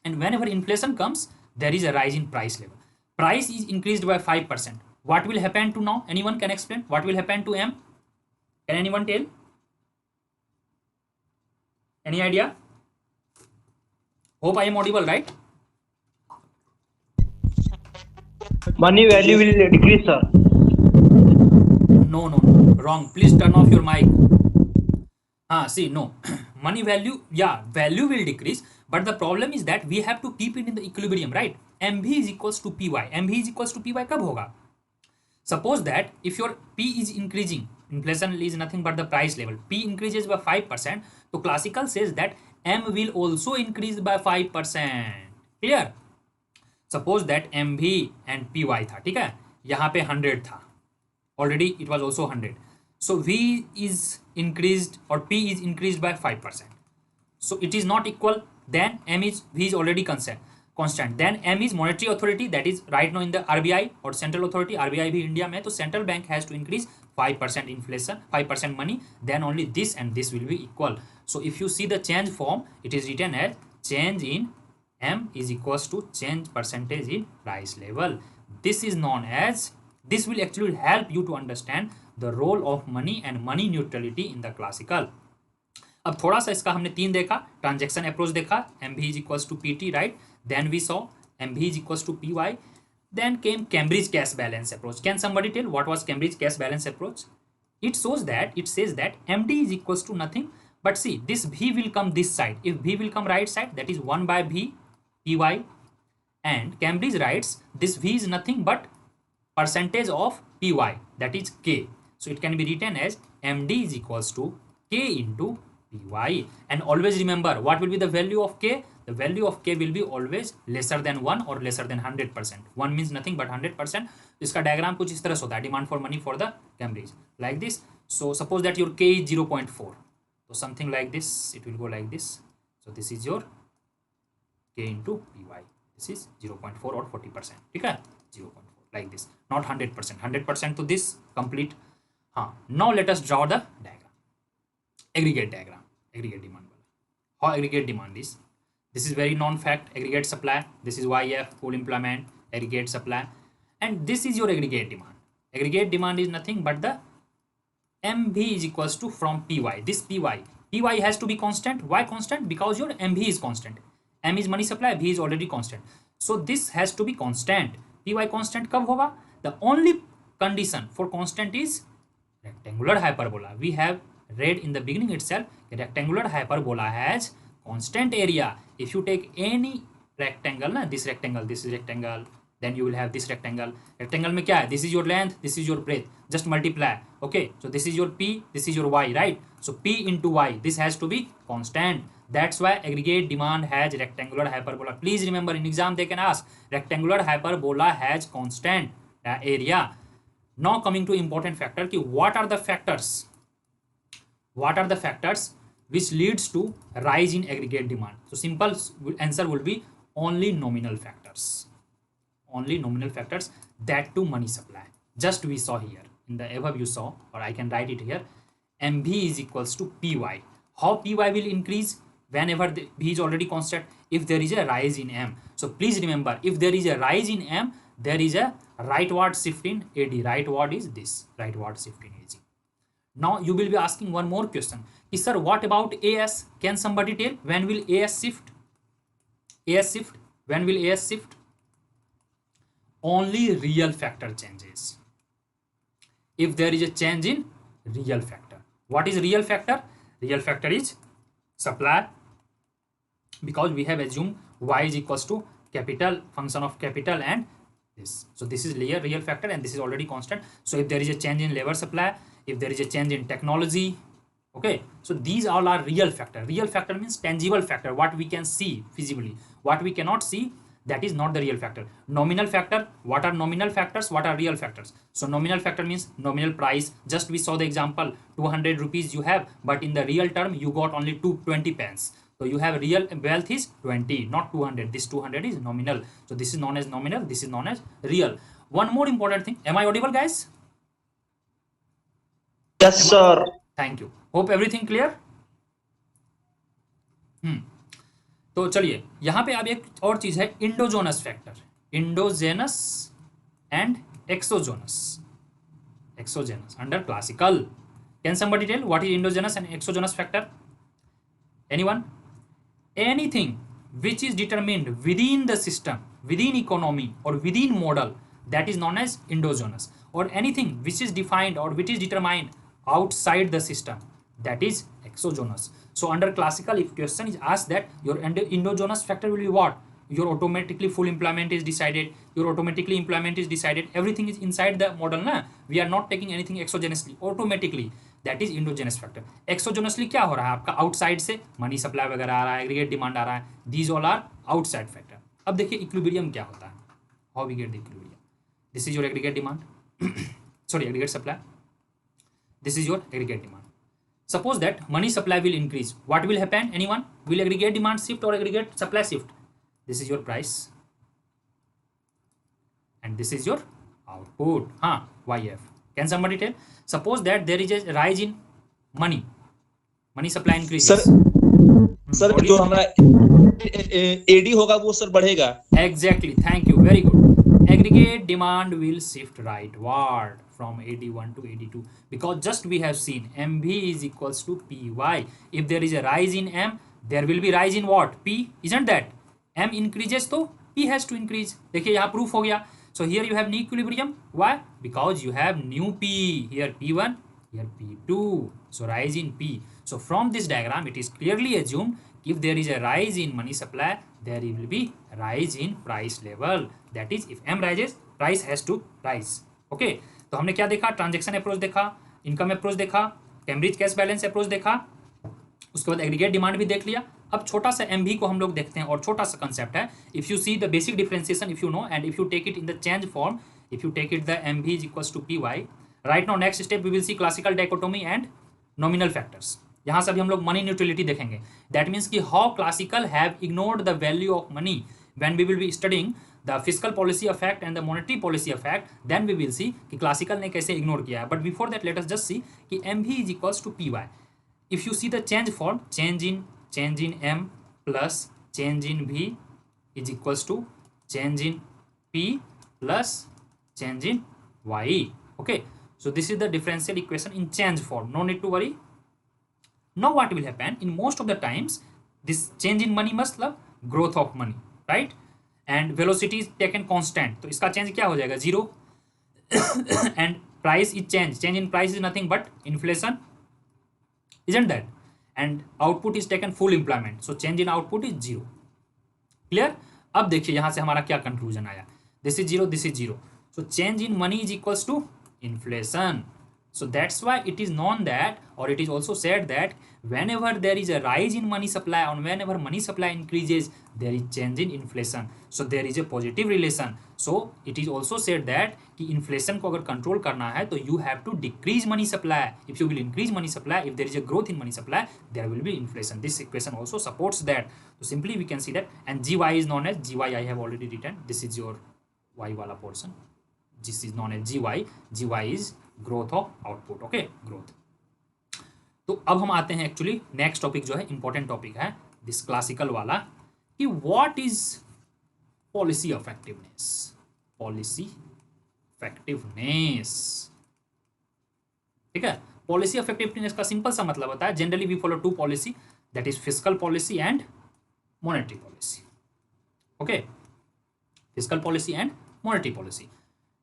and whenever inflation comes, there is a rise in price level. Price is increased by 5%. What will happen to now? Anyone can explain what will happen to M? Can anyone tell? Any idea? Hope I am audible, right? Money value will decrease, sir. No, wrong. Please turn off your mic. See, no. Money value, yeah, value will decrease, but the problem is that we have to keep it in the equilibrium, right? MV is equals to PY. MV is equals to PY कब होगा? Suppose that if your P is increasing, inflation is nothing but the price level. P increases by 5%, so classical says that M will also increase by 5%. Clear? Suppose that MV and PY था, ठीक है? यहाँ पे 100 था. Already it was also 100. So V is increased, or P is increased by 5%. So it is not equal. Then V is already constant. Then M is monetary authority, that is right now in the RBI or central authority. RBI भी India में, तो central bank has to increase 5% inflation, 5% money. Then only this and this will be equal. So if you see the change form, it is written as change in M is equals to change percentage in price level. This is known as, this will actually help you to understand the role of money and money neutrality in the classical. अब थोड़ा सा इसका हमने 3 देखा. Transaction approach देखा, MV is equals to PT, right? Then we saw MV is equals to PY. Then came Cambridge cash balance approach. Can somebody tell what was Cambridge cash balance approach? It says that MD is equals to nothing, but see, this V will come this side. If V will come right side, that is 1 by V PY, and Cambridge writes this V is nothing but percentage of PY, that is K. So it can be written as MD is equals to K into PY. And always remember, what will be the value of K? the value of k will be always lesser than 1 or lesser than 100%. 1 means nothing but 100%. इसका diagram कुछ इस तरह से होता है, demand for money for the Cambridge, like this. So suppose that your k is 0.4, so something like this, it will go like this. So this is your k into py, this is 0.4 or 40%, ठीक है, 0.4 like this, not 100%. 100% to this complete. हाँ, now let us draw the diagram, aggregate diagram, aggregate demand. How aggregate demand is? This is very known fact, aggregate supply. This is YF, full employment, aggregate supply, and this is your aggregate demand. Aggregate demand is nothing but the MV is equals to from PY. This PY has to be constant. Why constant? Because your MV is constant. M is money supply, V is already constant. So this has to be constant. PY constant कब होगा? The only condition for constant is rectangular hyperbola. We have read in the beginning itself, rectangular hyperbola has constant area. If you take any rectangle, na, this is rectangle, then you will have this rectangle. Rectangle में क्या है? This is your length, this is your breadth. Just multiply. Okay, so this is your P, this is your Y, right? So P into Y, this has to be constant. That's why aggregate demand has rectangular hyperbola. Please remember, in exam they can ask, rectangular hyperbola has constant area. Now coming to important factor, कि what are the factors? What are the factors which leads to rise in aggregate demand? So simple answer will be only nominal factors. Only nominal factors, that to money supply. Just we saw here in the above you saw, or I can write it here, MV is equals to PY. How PY will increase? Whenever the V is already constant, if there is a rise in M. So please remember, if there is a rise in M, there is a rightward shift in AD. Rightward is this, rightward shift in AG. Now you will be asking one more question. Sir, what about AS? Can somebody tell when will AS shift? AS shift? When will AS shift? Only real factor changes. If there is a change in real factor. What is real factor? Real factor is supply, because we have assumed Y is equals to capital, function of capital and this. So this is real factor and this is already constant. So if there is a change in labor supply, if there is a change in technology, okay, so these all are real factor. Real factor means tangible factor, what we can see visibly. What we cannot see, that is not the real factor. Nominal factor, what are nominal factors, what are real factors? So nominal factor means nominal price. Just we saw the example, 200 rupees you have, but in the real term you got only 220 pence. So you have real wealth is 20, not 200. This 200 is nominal. So this is known as nominal, this is known as real. One more important thing, am I audible guys? Yes, sir. Thank you. Hope everything clear? तो चलिए यहाँ पे अब एक और चीज है, endogenous factor, endogenous and exogenous. Exogenous under classical. Can somebody tell what is endogenous and exogenous factor? Anyone? Anything which is determined within the system, within economy or within model, that is known as endogenous. Or anything which is defined or which is determined outside the system, that is exogenous. So under classical, if question is asked that your endogenous factor will be what? Your automatically full employment is decided, your automatically employment is decided, everything is inside the model na? We are not taking anything exogenously, automatically. That is endogenous factor. Exogenously क्या हो रहा है आपका? Outside से money supply वगैरह आ रहा है, aggregate demand आ रहा है. These all are outside factor. अब देखिए इक्विलिब्रियम क्या होता है. How we get the equilibrium? This is your aggregate demand, sorry aggregate supply. This is your aggregate demand. Suppose that money supply will increase. What will happen? Anyone? Will aggregate demand shift or aggregate supply shift? This is your price. And this is your output. YF. Can somebody tell? Suppose that there is a rise in money. Money supply increases. Sir जो हमारा AD होगा वो sir बढ़ेगा. Exactly. Thank you. Very good. Aggregate demand will shift rightward from AD1 to AD2, because just we have seen MV is equals to PY. If there is a rise in M, there will be rise in what? P, isn't that? M increases तो P has to increase. देखिए यहाँ proof हो गया. So here you have new equilibrium. Why? Because you have new P. Here P1, here P2. So rise in P. So from this diagram, it is clearly assumed if there is a rise in money supply, there will be rise in price level. That is, if M rises, price has to rise. Okay. तो हमने क्या देखा? Transaction approach देखा, income approach देखा, Cambridge cash balance approach देखा, उसके बाद aggregate demand भी देख लिया. अब छोटा सा MV को हम लोग देखते हैं और छोटा सा कंसेप्ट है. If you see the basic differentiation if you know and if you take it in the change form, if you take it the MV is equals to PY. Right now next step we will see classical dichotomy and nominal factors. यहाँ से अभी हम लोग money neutrality देखेंगे. That means कि how classical have ignored the value of money when we will be studying the physical policy effect and the monetary policy effect. Then we will see कि classical ने कैसे ignore किया है. But before that let us just see कि MV is equals to PY. If you see the change form, change in M plus change in V is equals to change in P plus change in Y. Okay, so this is the differential equation in change form. No need to worry. Now what will happen in most of the times, this change in money मतलब growth of money, right? And velocity is taken constant. तो इसका change क्या हो जाएगा? 0. And price is change. Change in price is nothing but inflation, isn't that? And output is taken full employment. So change in output is 0. Clear? अब देखिए यहाँ से हमारा क्या कंक्लूजन आया. This is 0, this is 0. So change in money is equals to inflation. So that's why it is known that, or it is also said that whenever there is a rise in money supply and whenever money supply increases, there is change in inflation. So there is a positive relation. So it is also said that कि inflation को अगर control करना है तो you have to decrease money supply. If you will increase money supply, if there is a growth in money supply, there will be inflation. This equation also supports that. So simply we can see that, and GY is known as GY. I have already written. This is your Y वाला portion. This is known as GY. GY is growth of output. Okay, growth. तो अब हम आते हैं actually next topic जो है important topic है this classical वाला कि what is policy effectiveness. Policy effectiveness, ठीक है. पॉलिसी इफेक्टिवनेस का सिंपल सा मतलब होता है generally we follow two policy, that is fiscal policy and monetary policy. Okay, fiscal policy and monetary policy.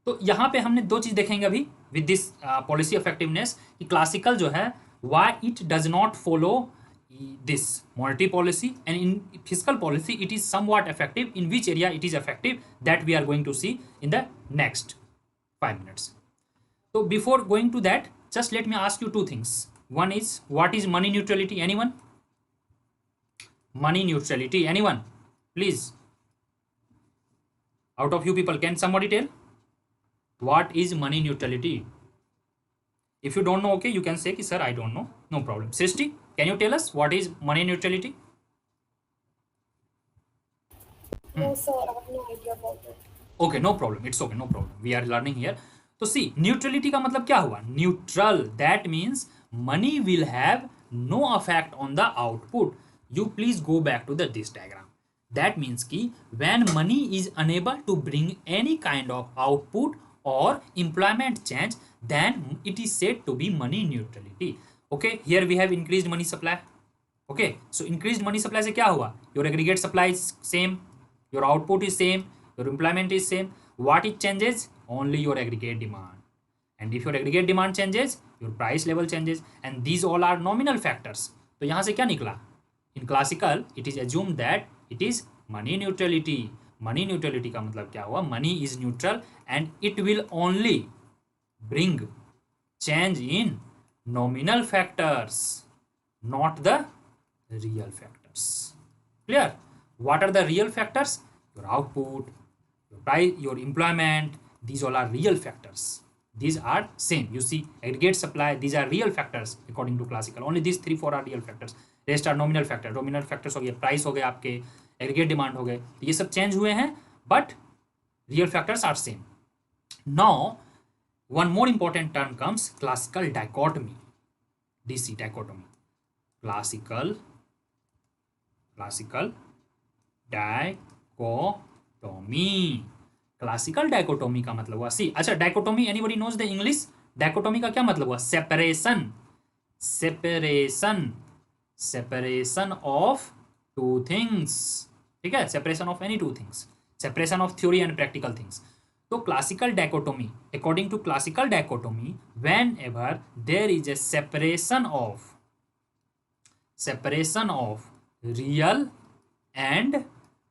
तो यहाँ पे हमने दो चीज देखेंगे अभी विद दिस पॉलिसी इफेक्टिवनेस कि क्लासिकल जो है why it does not follow this monetary policy, and in fiscal policy it is somewhat effective. In which area it is effective, that we are going to see in the next 5 minutes. So before going to that, just let me ask you two things. One is, what is money neutrality? Anyone? Money neutrality, anyone? Please, out of you people, can somebody tell what is money neutrality? If you don't know, okay, you can say कि sir I don't know, no problem. Srishti, can you tell us what is money neutrality? No, sir, I have no idea about it. Okay, no problem. It's okay, no problem. We are learning here. तो see, neutrality का मतलब क्या हुआ? Neutral. That means money will have no effect on the output. You please go back to this diagram. That means कि when money is unable to bring any kind of output or employment change, then it is said to be money neutrality. Okay, here we have increased money supply. Okay, so increased money supply से क्या हुआ? Your aggregate supply is same, your output is same, your employment is same. What it changes? Only your aggregate demand. And if your aggregate demand changes, your price level changes, and these all are nominal factors. तो यहाँ से क्या निकला? In classical, it is assumed that it is money neutrality. Money neutrality का मतलब क्या हुआ? Money is neutral and it will only bring change in nominal factors, not the real factors. Clear? What are the real factors? Your output, your price, your employment. These all are real factors. These are same. You see, aggregate supply. These are real factors according to classical. Only these 3-4 are real factors. Rest are nominal factors. Nominal factors हो गए, price हो गए आपके, aggregate demand हो गए. ये सब change हुए हैं, but real factors are same. Now, one more important term comes classical dichotomy. DC dichotomy. Classical dichotomy. Classical dichotomy का मतलब हुआ सी. अच्छा, dichotomy, anybody knows the English? Dichotomy का क्या मतलब हुआ? Separation of two things. ठीक है, separation of any two things. Separation of theory and practical things. तो classical dichotomy, according to classical dichotomy, whenever there is a separation of real and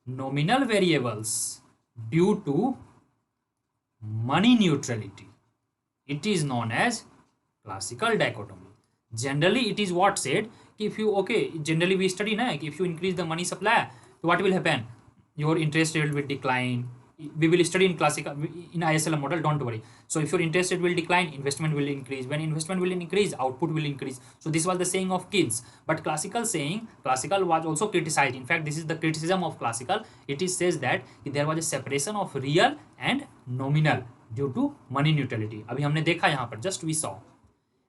nominal variables due to money neutrality, it is known as classical dichotomy. Generally it is what said, if you, okay, generally we study na, if you increase the money supply, what will happen? Your interest rate will decline. We will study in classical, in ISLM model, don't worry. So if your interest rate will decline, investment will increase. When investment will increase, output will increase. So this was the saying of Keynes. But classical saying, classical was also criticized. In fact, this is the criticism of classical. It is says that there was a separation of real and nominal due to money neutrality. अभी हमने देखा यहाँ पर, just we saw.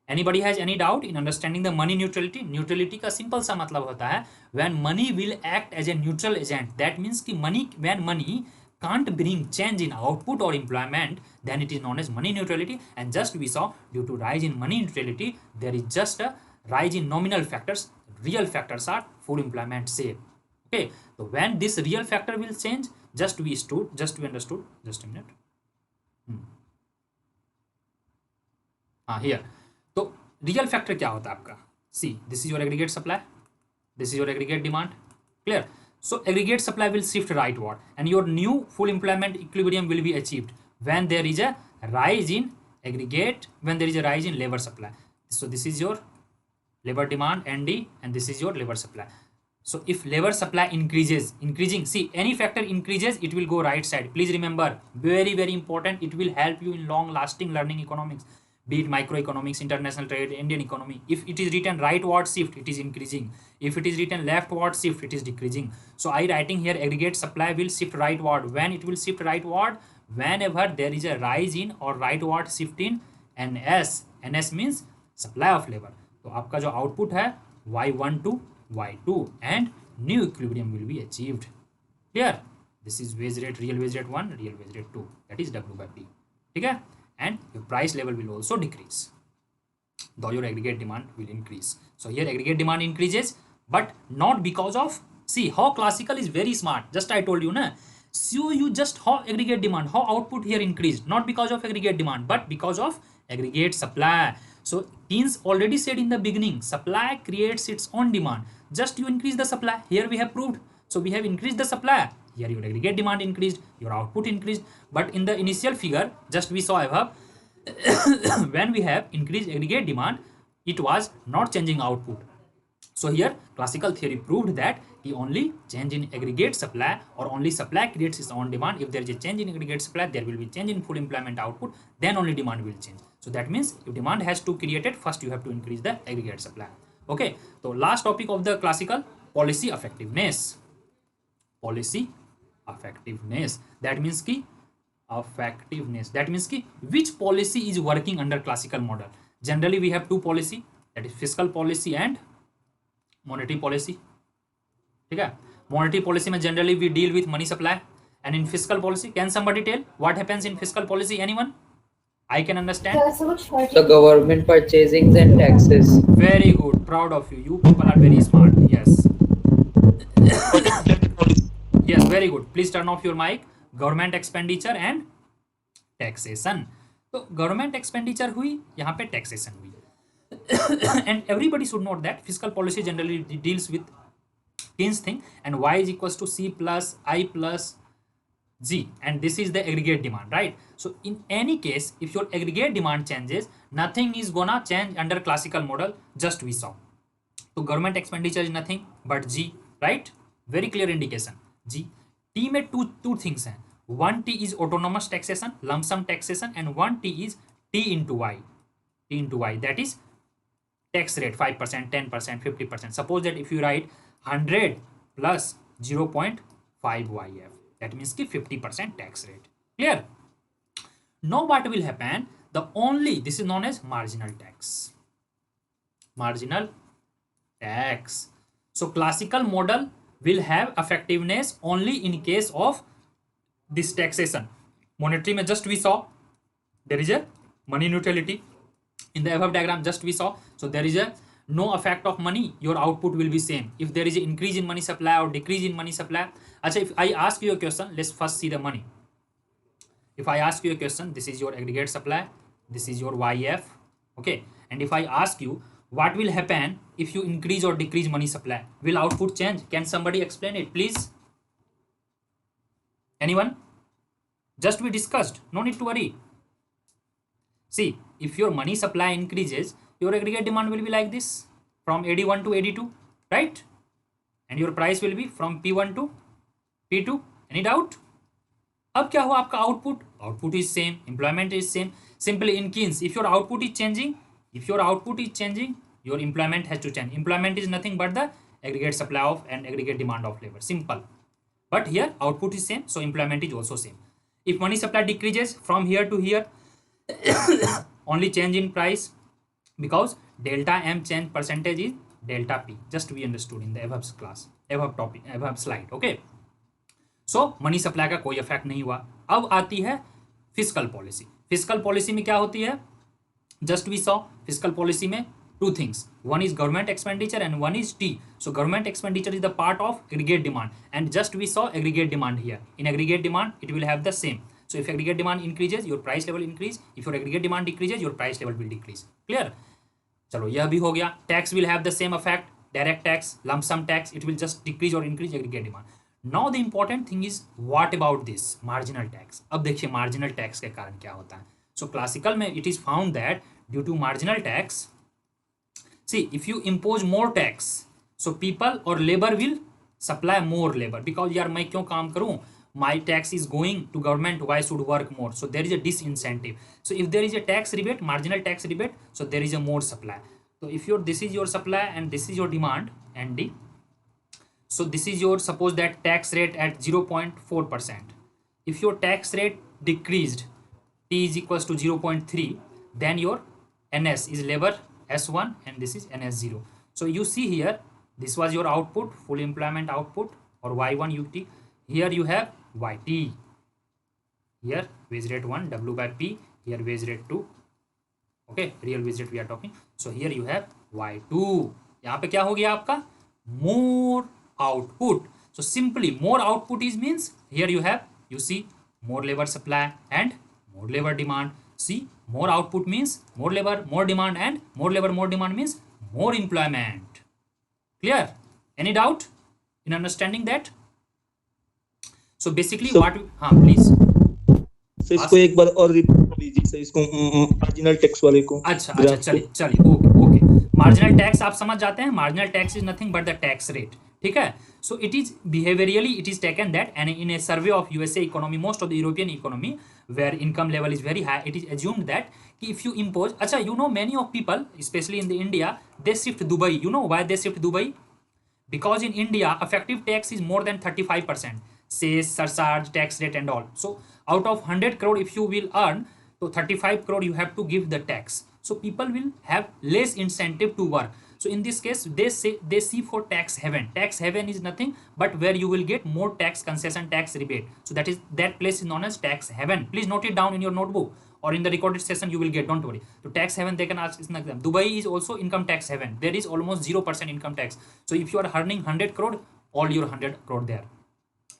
Anybody has any doubt in understanding the money neutrality? Neutrality का simple सा मतलब होता है when money will act as a neutral agent. That means कि money, when money can't bring change in output or employment, then it is known as money neutrality. And just we saw, due to rise in money neutrality, there is just a rise in nominal factors. Real factors are full employment save. Okay, so when this real factor will change, just we understood. Just a minute. Here. तो real factor क्या होता है आपका? See, this is your aggregate supply, this is your aggregate demand. Clear? So aggregate supply will shift rightward and your new full employment equilibrium will be achieved when there is a rise in aggregate, when there is a rise in labor supply. So this is your labor demand ND and this is your labor supply. So if labor supply increasing, see, any factor increases, it will go right side. Please remember, very very important, it will help you in long lasting learning economics, be it microeconomics, international trade, Indian economy. If it is written rightward shift, it is increasing. If it is written leftward shift, it is decreasing. So I writing here aggregate supply will shift rightward. When it will shift rightward? Whenever there is a rise in or rightward shift in NS. NS means supply of labor. तो आपका जो output है Y1 to Y2 and new equilibrium will be achieved. Clear? This is wage rate, real wage rate 1, real wage rate 2. That is W by P. ठीक है? And your price level will also decrease, though your aggregate demand will increase. So here aggregate demand increases, but not because of, see how classical is very smart. Just I told you na, so you just how aggregate demand, how output here increased, not because of aggregate demand, but because of aggregate supply. So Keynes already said in the beginning, supply creates its own demand. Just you increase the supply. Here we have proved. So we have increased the supply. Here your aggregate demand increased, your output increased. But in the initial figure, just we saw above, when we have increased aggregate demand, it was not changing output. So here classical theory proved that the only change in aggregate supply or only supply creates its own demand. If there is a change in aggregate supply, there will be change in full employment output, then only demand will change. So that means if demand has to create it, first you have to increase the aggregate supply. Okay, so last topic of the classical, policy effectiveness. Policy effectiveness, that means ki effectiveness, that means ki which policy is working under classical model. Generally we have two policy, that is fiscal policy and monetary policy. ठीक है? Monetary policy में generally we deal with money supply, and in fiscal policy, can somebody tell what happens in fiscal policy? Anyone? I can understand. The government purchasing and taxes. Very good, proud of you. You people are very smart. Yes. Yes, very good. Please turn off your mic. Government expenditure and taxation. तो government expenditure हुई, यहाँ पे taxation हुई. And everybody should note that fiscal policy generally deals with Keynes thing, and Y is equals to C plus I plus G, and this is the aggregate demand, right? So in any case, if your aggregate demand changes, nothing is gonna change under classical model, just we saw. So government expenditure is nothing but G, right? Very clear indication. G. T में two things हैं. One T is autonomous taxation, lump sum taxation, and one T is T into Y. T into Y, that is tax rate 5%, 10%, 50%. Suppose that if you write 100 plus 0.5 YF, that means ki 50% tax rate. Clear? Now what will happen? This is known as marginal tax. Marginal tax. So classical model will have effectiveness only in case of this taxation. Monetary में just we saw there is a money neutrality. In the above diagram just we saw, so there is a no effect of money, your output will be same. If there is an increase in money supply or decrease in money supply. Achha, if I ask you a question, let's first see the money. If I ask you a question, this is your aggregate supply, this is your YF, okay, and if I ask you what will happen if you increase or decrease money supply, will output change? Can somebody explain it, please? Anyone? Just we discussed, no need to worry. See, if your money supply increases, your aggregate demand will be like this from AD1 to AD2, right? And your price will be from P1 to P2. Any doubt? अब क्या हुआ आपका output is same, employment is same. Simply in Keynes if your output is changing your employment has to change. Employment is nothing but the aggregate supply of and aggregate demand of labor. Simple. But here output is same, so employment is also same. If money supply decreases from here to here, only change in price, because delta M change percentage is delta P. Just we understood in the above class, above slide. Okay. So money supply का कोई effect नहीं हुआ. अब आती है fiscal policy. Fiscal policy में क्या होती है? Just we saw fiscal policy में two things. One is government expenditure and one is T. So government expenditure is the part of aggregate demand, and just we saw aggregate demand here. In aggregate demand it will have the same. So if aggregate demand increases, your price level increase. If your aggregate demand decreases, your price level will decrease. Clear? चलो यह भी हो गया. Tax will have the same effect. Direct tax, lump sum tax, it will just decrease or increase aggregate demand. Now the important thing is what about this marginal tax? अब देखिए marginal tax के कारण क्या होता है. So classical में it is found that due to marginal tax, see if you impose more tax, so people or labor will supply more labor, because यार मैं क्यों काम करूं, my tax is going to government, why should work more? So there is a disincentive. So if there is a tax rebate, marginal tax rebate, so there is a more supply. So if this is your supply and this is your demand and D, so this is your, suppose that tax rate at 0.4%. If your tax rate decreased, T is equals to 0.3, then your NS is labor S1 and this is NS0. So you see here, this was your output, full employment output, or Y1 UT. Here you have YT. Here wage rate 1 W by P. Here wage rate 2. Okay, real wage rate we are talking. So here you have Y2. यहाँ पे क्या हो गया आपका? More output. So simply more output is means here you have, you see more labor supply and more labor demand. See, more output means more labor, more demand, and more labor, more demand means more employment. Clear? Any doubt in understanding that? So basically what हाँ please. Sir इसको एक बार और repeat कर लीजिए sir, इसको marginal tax वाले को. अच्छा चलिए ओके. मार्जिनल टैक्स आप समझ जाते हैं. Marginal tax is nothing but the tax rate. ठीक है. So it is behaviorally it is taken that, and in a survey of USA economy, most of the European economy where income level is very high, it is assumed that if you impose, अच्छा you know many of people especially in the India, they shift Dubai. You know why they shift Dubai? Because in India effective tax is more than 35%, cess, surcharge, tax rate and all. So out of 100 crore if you will earn, so 35 crore you have to give the tax. So people will have less incentive to work. So in this case they see for tax haven. Tax haven is nothing but where you will get more tax concession, tax rebate. So that place is known as tax haven. Please note it down in your notebook or in the recorded session you will get, don't worry. So tax haven, they can ask is exam. Dubai is also income tax haven. There is almost 0% income tax. So if you are earning 100 crore, all your 100 crore there.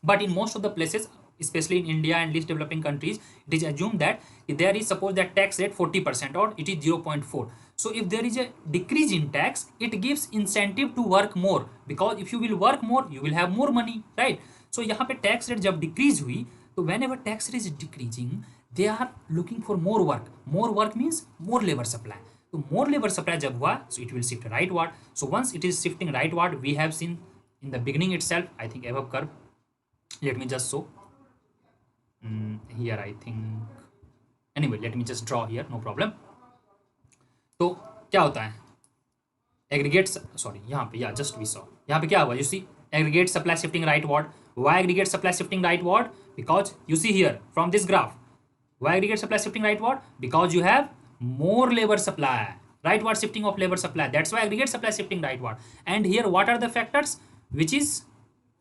But in most of the places, especially in India and least developing countries, it is assumed that there is, suppose that tax rate 40% or it is 0.4. So if there is a decrease in tax, it gives incentive to work more, because if you will work more, you will have more money, right? So यहाँ पे tax rate जब decrease हुई, तो whenever tax rate is decreasing, they are looking for more work. More work means more labor supply. So more labor supply जब हुआ, so it will shift rightward. So once it is shifting rightward, we have seen in the beginning itself, I think above curve. Let me just show. Here I think. Anyway, let me just draw here, no problem. तो क्या होता है aggregate, sorry यहाँ पे या just we saw यहाँ पे क्या हुआ, you see aggregate supply shifting rightward. Why aggregate supply shifting rightward? Because you see here from this graph, why aggregate supply shifting rightward? Because you have more labour supply, rightward shifting of labor supply. That's why aggregate supply shifting rightward. And here what are the factors which is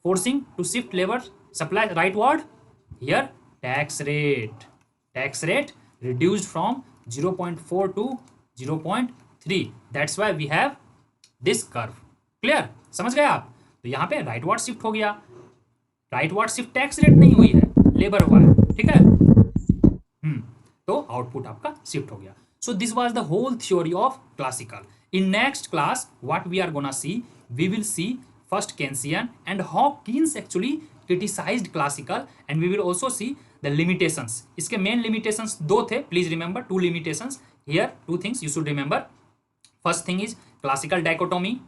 forcing to shift labor supply rightward? Here tax rate. Tax rate reduced from 0.4 to 0.3. That's why we have this curve. Clear? समझ गए आप? तो यहाँ पे rightward shift हो गया. Rightward shift tax rate नहीं हुई है, लेबर हुआ है. ठीक है. तो आउटपुट आपका शिफ्ट हो गया. So this was the whole theory of classical. In next class, what we are gonna see, we will see first Keynesian and how Keynes actually criticized classical, and we will also see the limitations. इसके main limitations दो थे. Please remember two limitations. Here two things you should remember. First thing is classical dichotomy,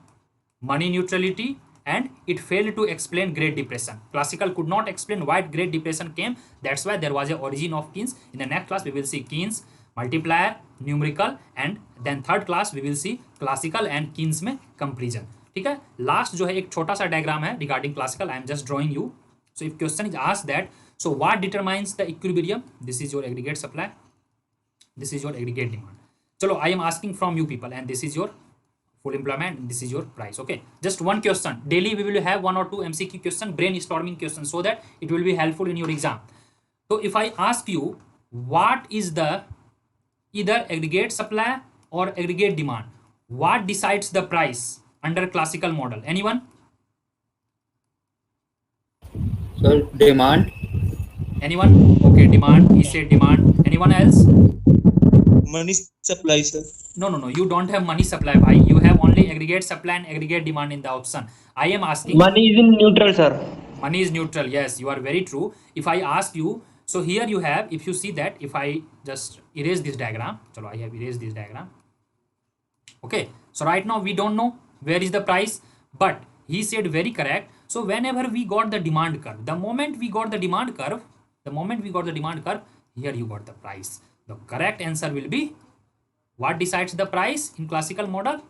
money neutrality, and it failed to explain Great Depression. Classical could not explain why Great Depression came. That's why there was a origin of Keynes. In the next class we will see Keynes, multiplier, numerical, and then third class we will see classical and Keynes में comparison. ठीक है. Last जो है एक छोटा सा diagram है regarding classical. I am just drawing you. So if question is asked that, so what determines the equilibrium? This is your aggregate supply. This is your aggregate demand. चलो, I am asking from you people, and this is your full employment, and this is your price. Okay, just one question daily. We will have 1 or 2 MCQ question, brainstorming questions, so that it will be helpful in your exam. So if I ask you what is the either aggregate supply or aggregate demand, what decides the price under classical model? Anyone? So demand. Anyone? Okay, demand. He said demand. Anyone else? Money supply, sir. No. You don't have money supply, bhai. You have only aggregate supply and aggregate demand in the option. I am asking. Money is in neutral, sir. Money is neutral. Yes, you are very true. If I ask you, so here you have, if you see that, if I just erase this diagram, chalo, I have erased this diagram. Okay, so right now we don't know where is the price, but he said very correct. So whenever we got the demand curve, the moment we got the demand curve, here you got the price. The correct answer will be, what decides the price in classical model?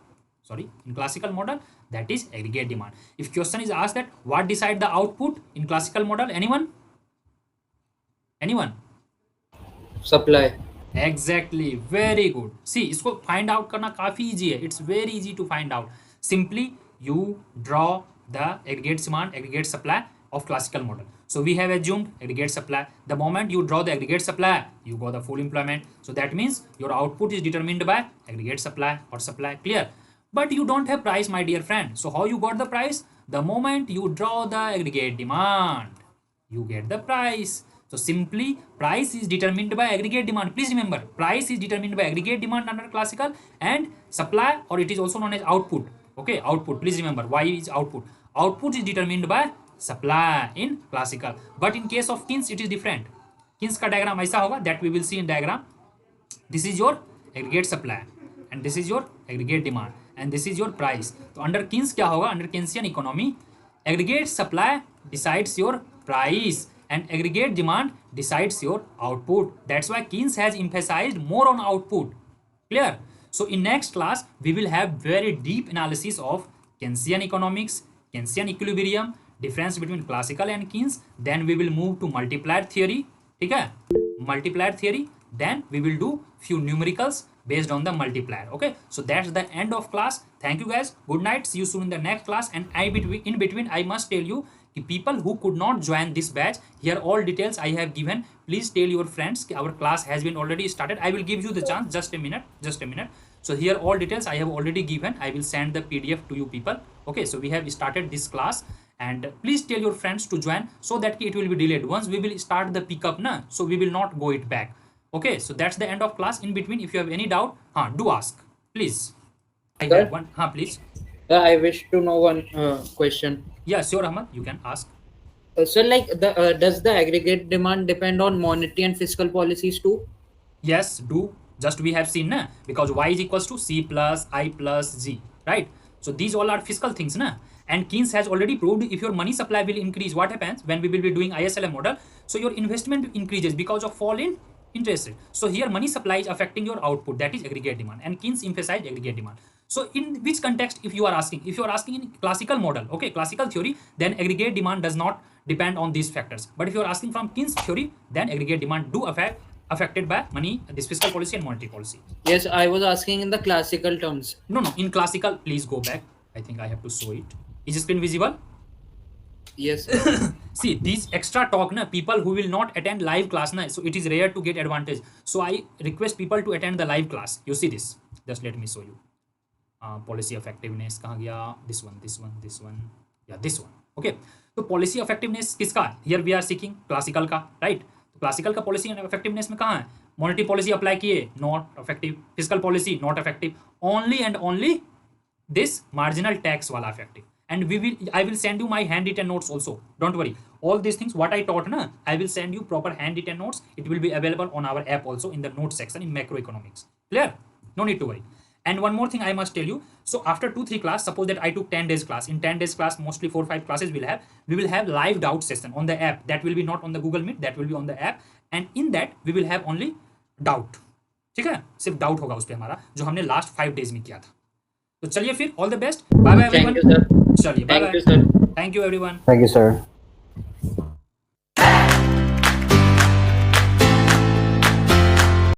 In classical model, that is aggregate demand. If question is asked that what decide the output in classical model, anyone? Supply. Exactly, very good. See, इसको find out करना काफी easy है. It's very easy to find out. Simply you draw the aggregate demand, aggregate supply of classical model. So we have assumed aggregate supply. The moment you draw the aggregate supply, you got the full employment. So that means your output is determined by aggregate supply or supply. Clear? But you don't have price, my dear friend. So how you got the price? The moment you draw the aggregate demand, you get the price. So simply price is determined by aggregate demand. Please remember, price is determined by aggregate demand under classical, and supply, or it is also known as output. Okay, output. Please remember, why is output? Output is determined by supply in classical. But in case of Keynes, it is different. Keynes का diagram ऐसा होगा, that we will see in diagram. This is your aggregate supply, and this is your aggregate demand, and this is your price. So under Keynes क्या होगा? Under Keynesian economy, aggregate supply decides your price, and aggregate demand decides your output. That's why Keynes has emphasized more on output. Clear? So in next class, we will have very deep analysis of Keynesian economics, Keynesian equilibrium, difference between classical and Keynes. Then we will move to multiplier theory. ठीक है? Multiplier theory. Then we will do few numericals based on the multiplier. Okay, so that's the end of class. Thank you guys. Good night. See you soon in the next class. And in between I must tell you, people who could not join this batch, here all details I have given. Please tell your friends our class has been already started. I will give you the chance. Just a minute. So here all details I have already given. I will send the PDF to you people. Okay, so we have started this class, and please tell your friends to join so that it will be delayed. Once we will start the pickup, so we will not go it back. Okay, so that's the end of class. In between, if you have any doubt, do ask, please. I have one. Please. I wish to know one question. Yeah, sure, Ahmad, you can ask. So like does the aggregate demand depend on monetary and fiscal policies too? Yes, do. Just we have seen, because y is equals to c plus I plus g, right? So these all are fiscal things, and Keynes has already proved if your money supply will increase, what happens when we will be doing ISLM model? So your investment increases because of fall in interest rate. So here money supply is affecting your output, that is aggregate demand, and Keynes emphasized aggregate demand. So in which context, if you are asking in classical model, okay, classical theory, then aggregate demand does not depend on these factors. But if you are asking from Keynes theory, then aggregate demand do affected by money, this fiscal policy and monetary policy. Yes, I was asking in the classical terms. No, in classical, please go back. I think I have to show it. Is the screen visible? Yes. See, these extra talk, people who will not attend live class, so it is rare to get advantage. So I request people to attend the live class. You see this. Just let me show you. Policy effectiveness, kahan gaya? This one. Yeah, this one. Okay. So policy effectiveness kiska? Here we are seeking classical ka, right? Classical का policy and effectiveness में कहाँ है? Monetary policy apply किए, not effective. Fiscal policy not effective. Only and only this marginal tax वाला effective. And I will send you my handwritten notes also. Don't worry. All these things what I taught, I will send you proper handwritten notes. It will be available on our app also in the notes section in Macroeconomics. Clear? No need to worry. And one more thing I must tell you, so after 2-3 class, suppose that I took 10 days class, in 10 days class mostly 4-5 classes we will have live doubt session on the app. That will be not on the Google Meet, that will be on the app, and in that we will have only doubt. ठीक है, सिर्फ doubt होगा उस पर हमारा, जो हमने last 5 days में किया था. तो चलिए फिर, all the best, bye bye everyone. Thank you, sir. चलिए bye Thank bye. you, sir. Thank you everyone. Thank you, sir.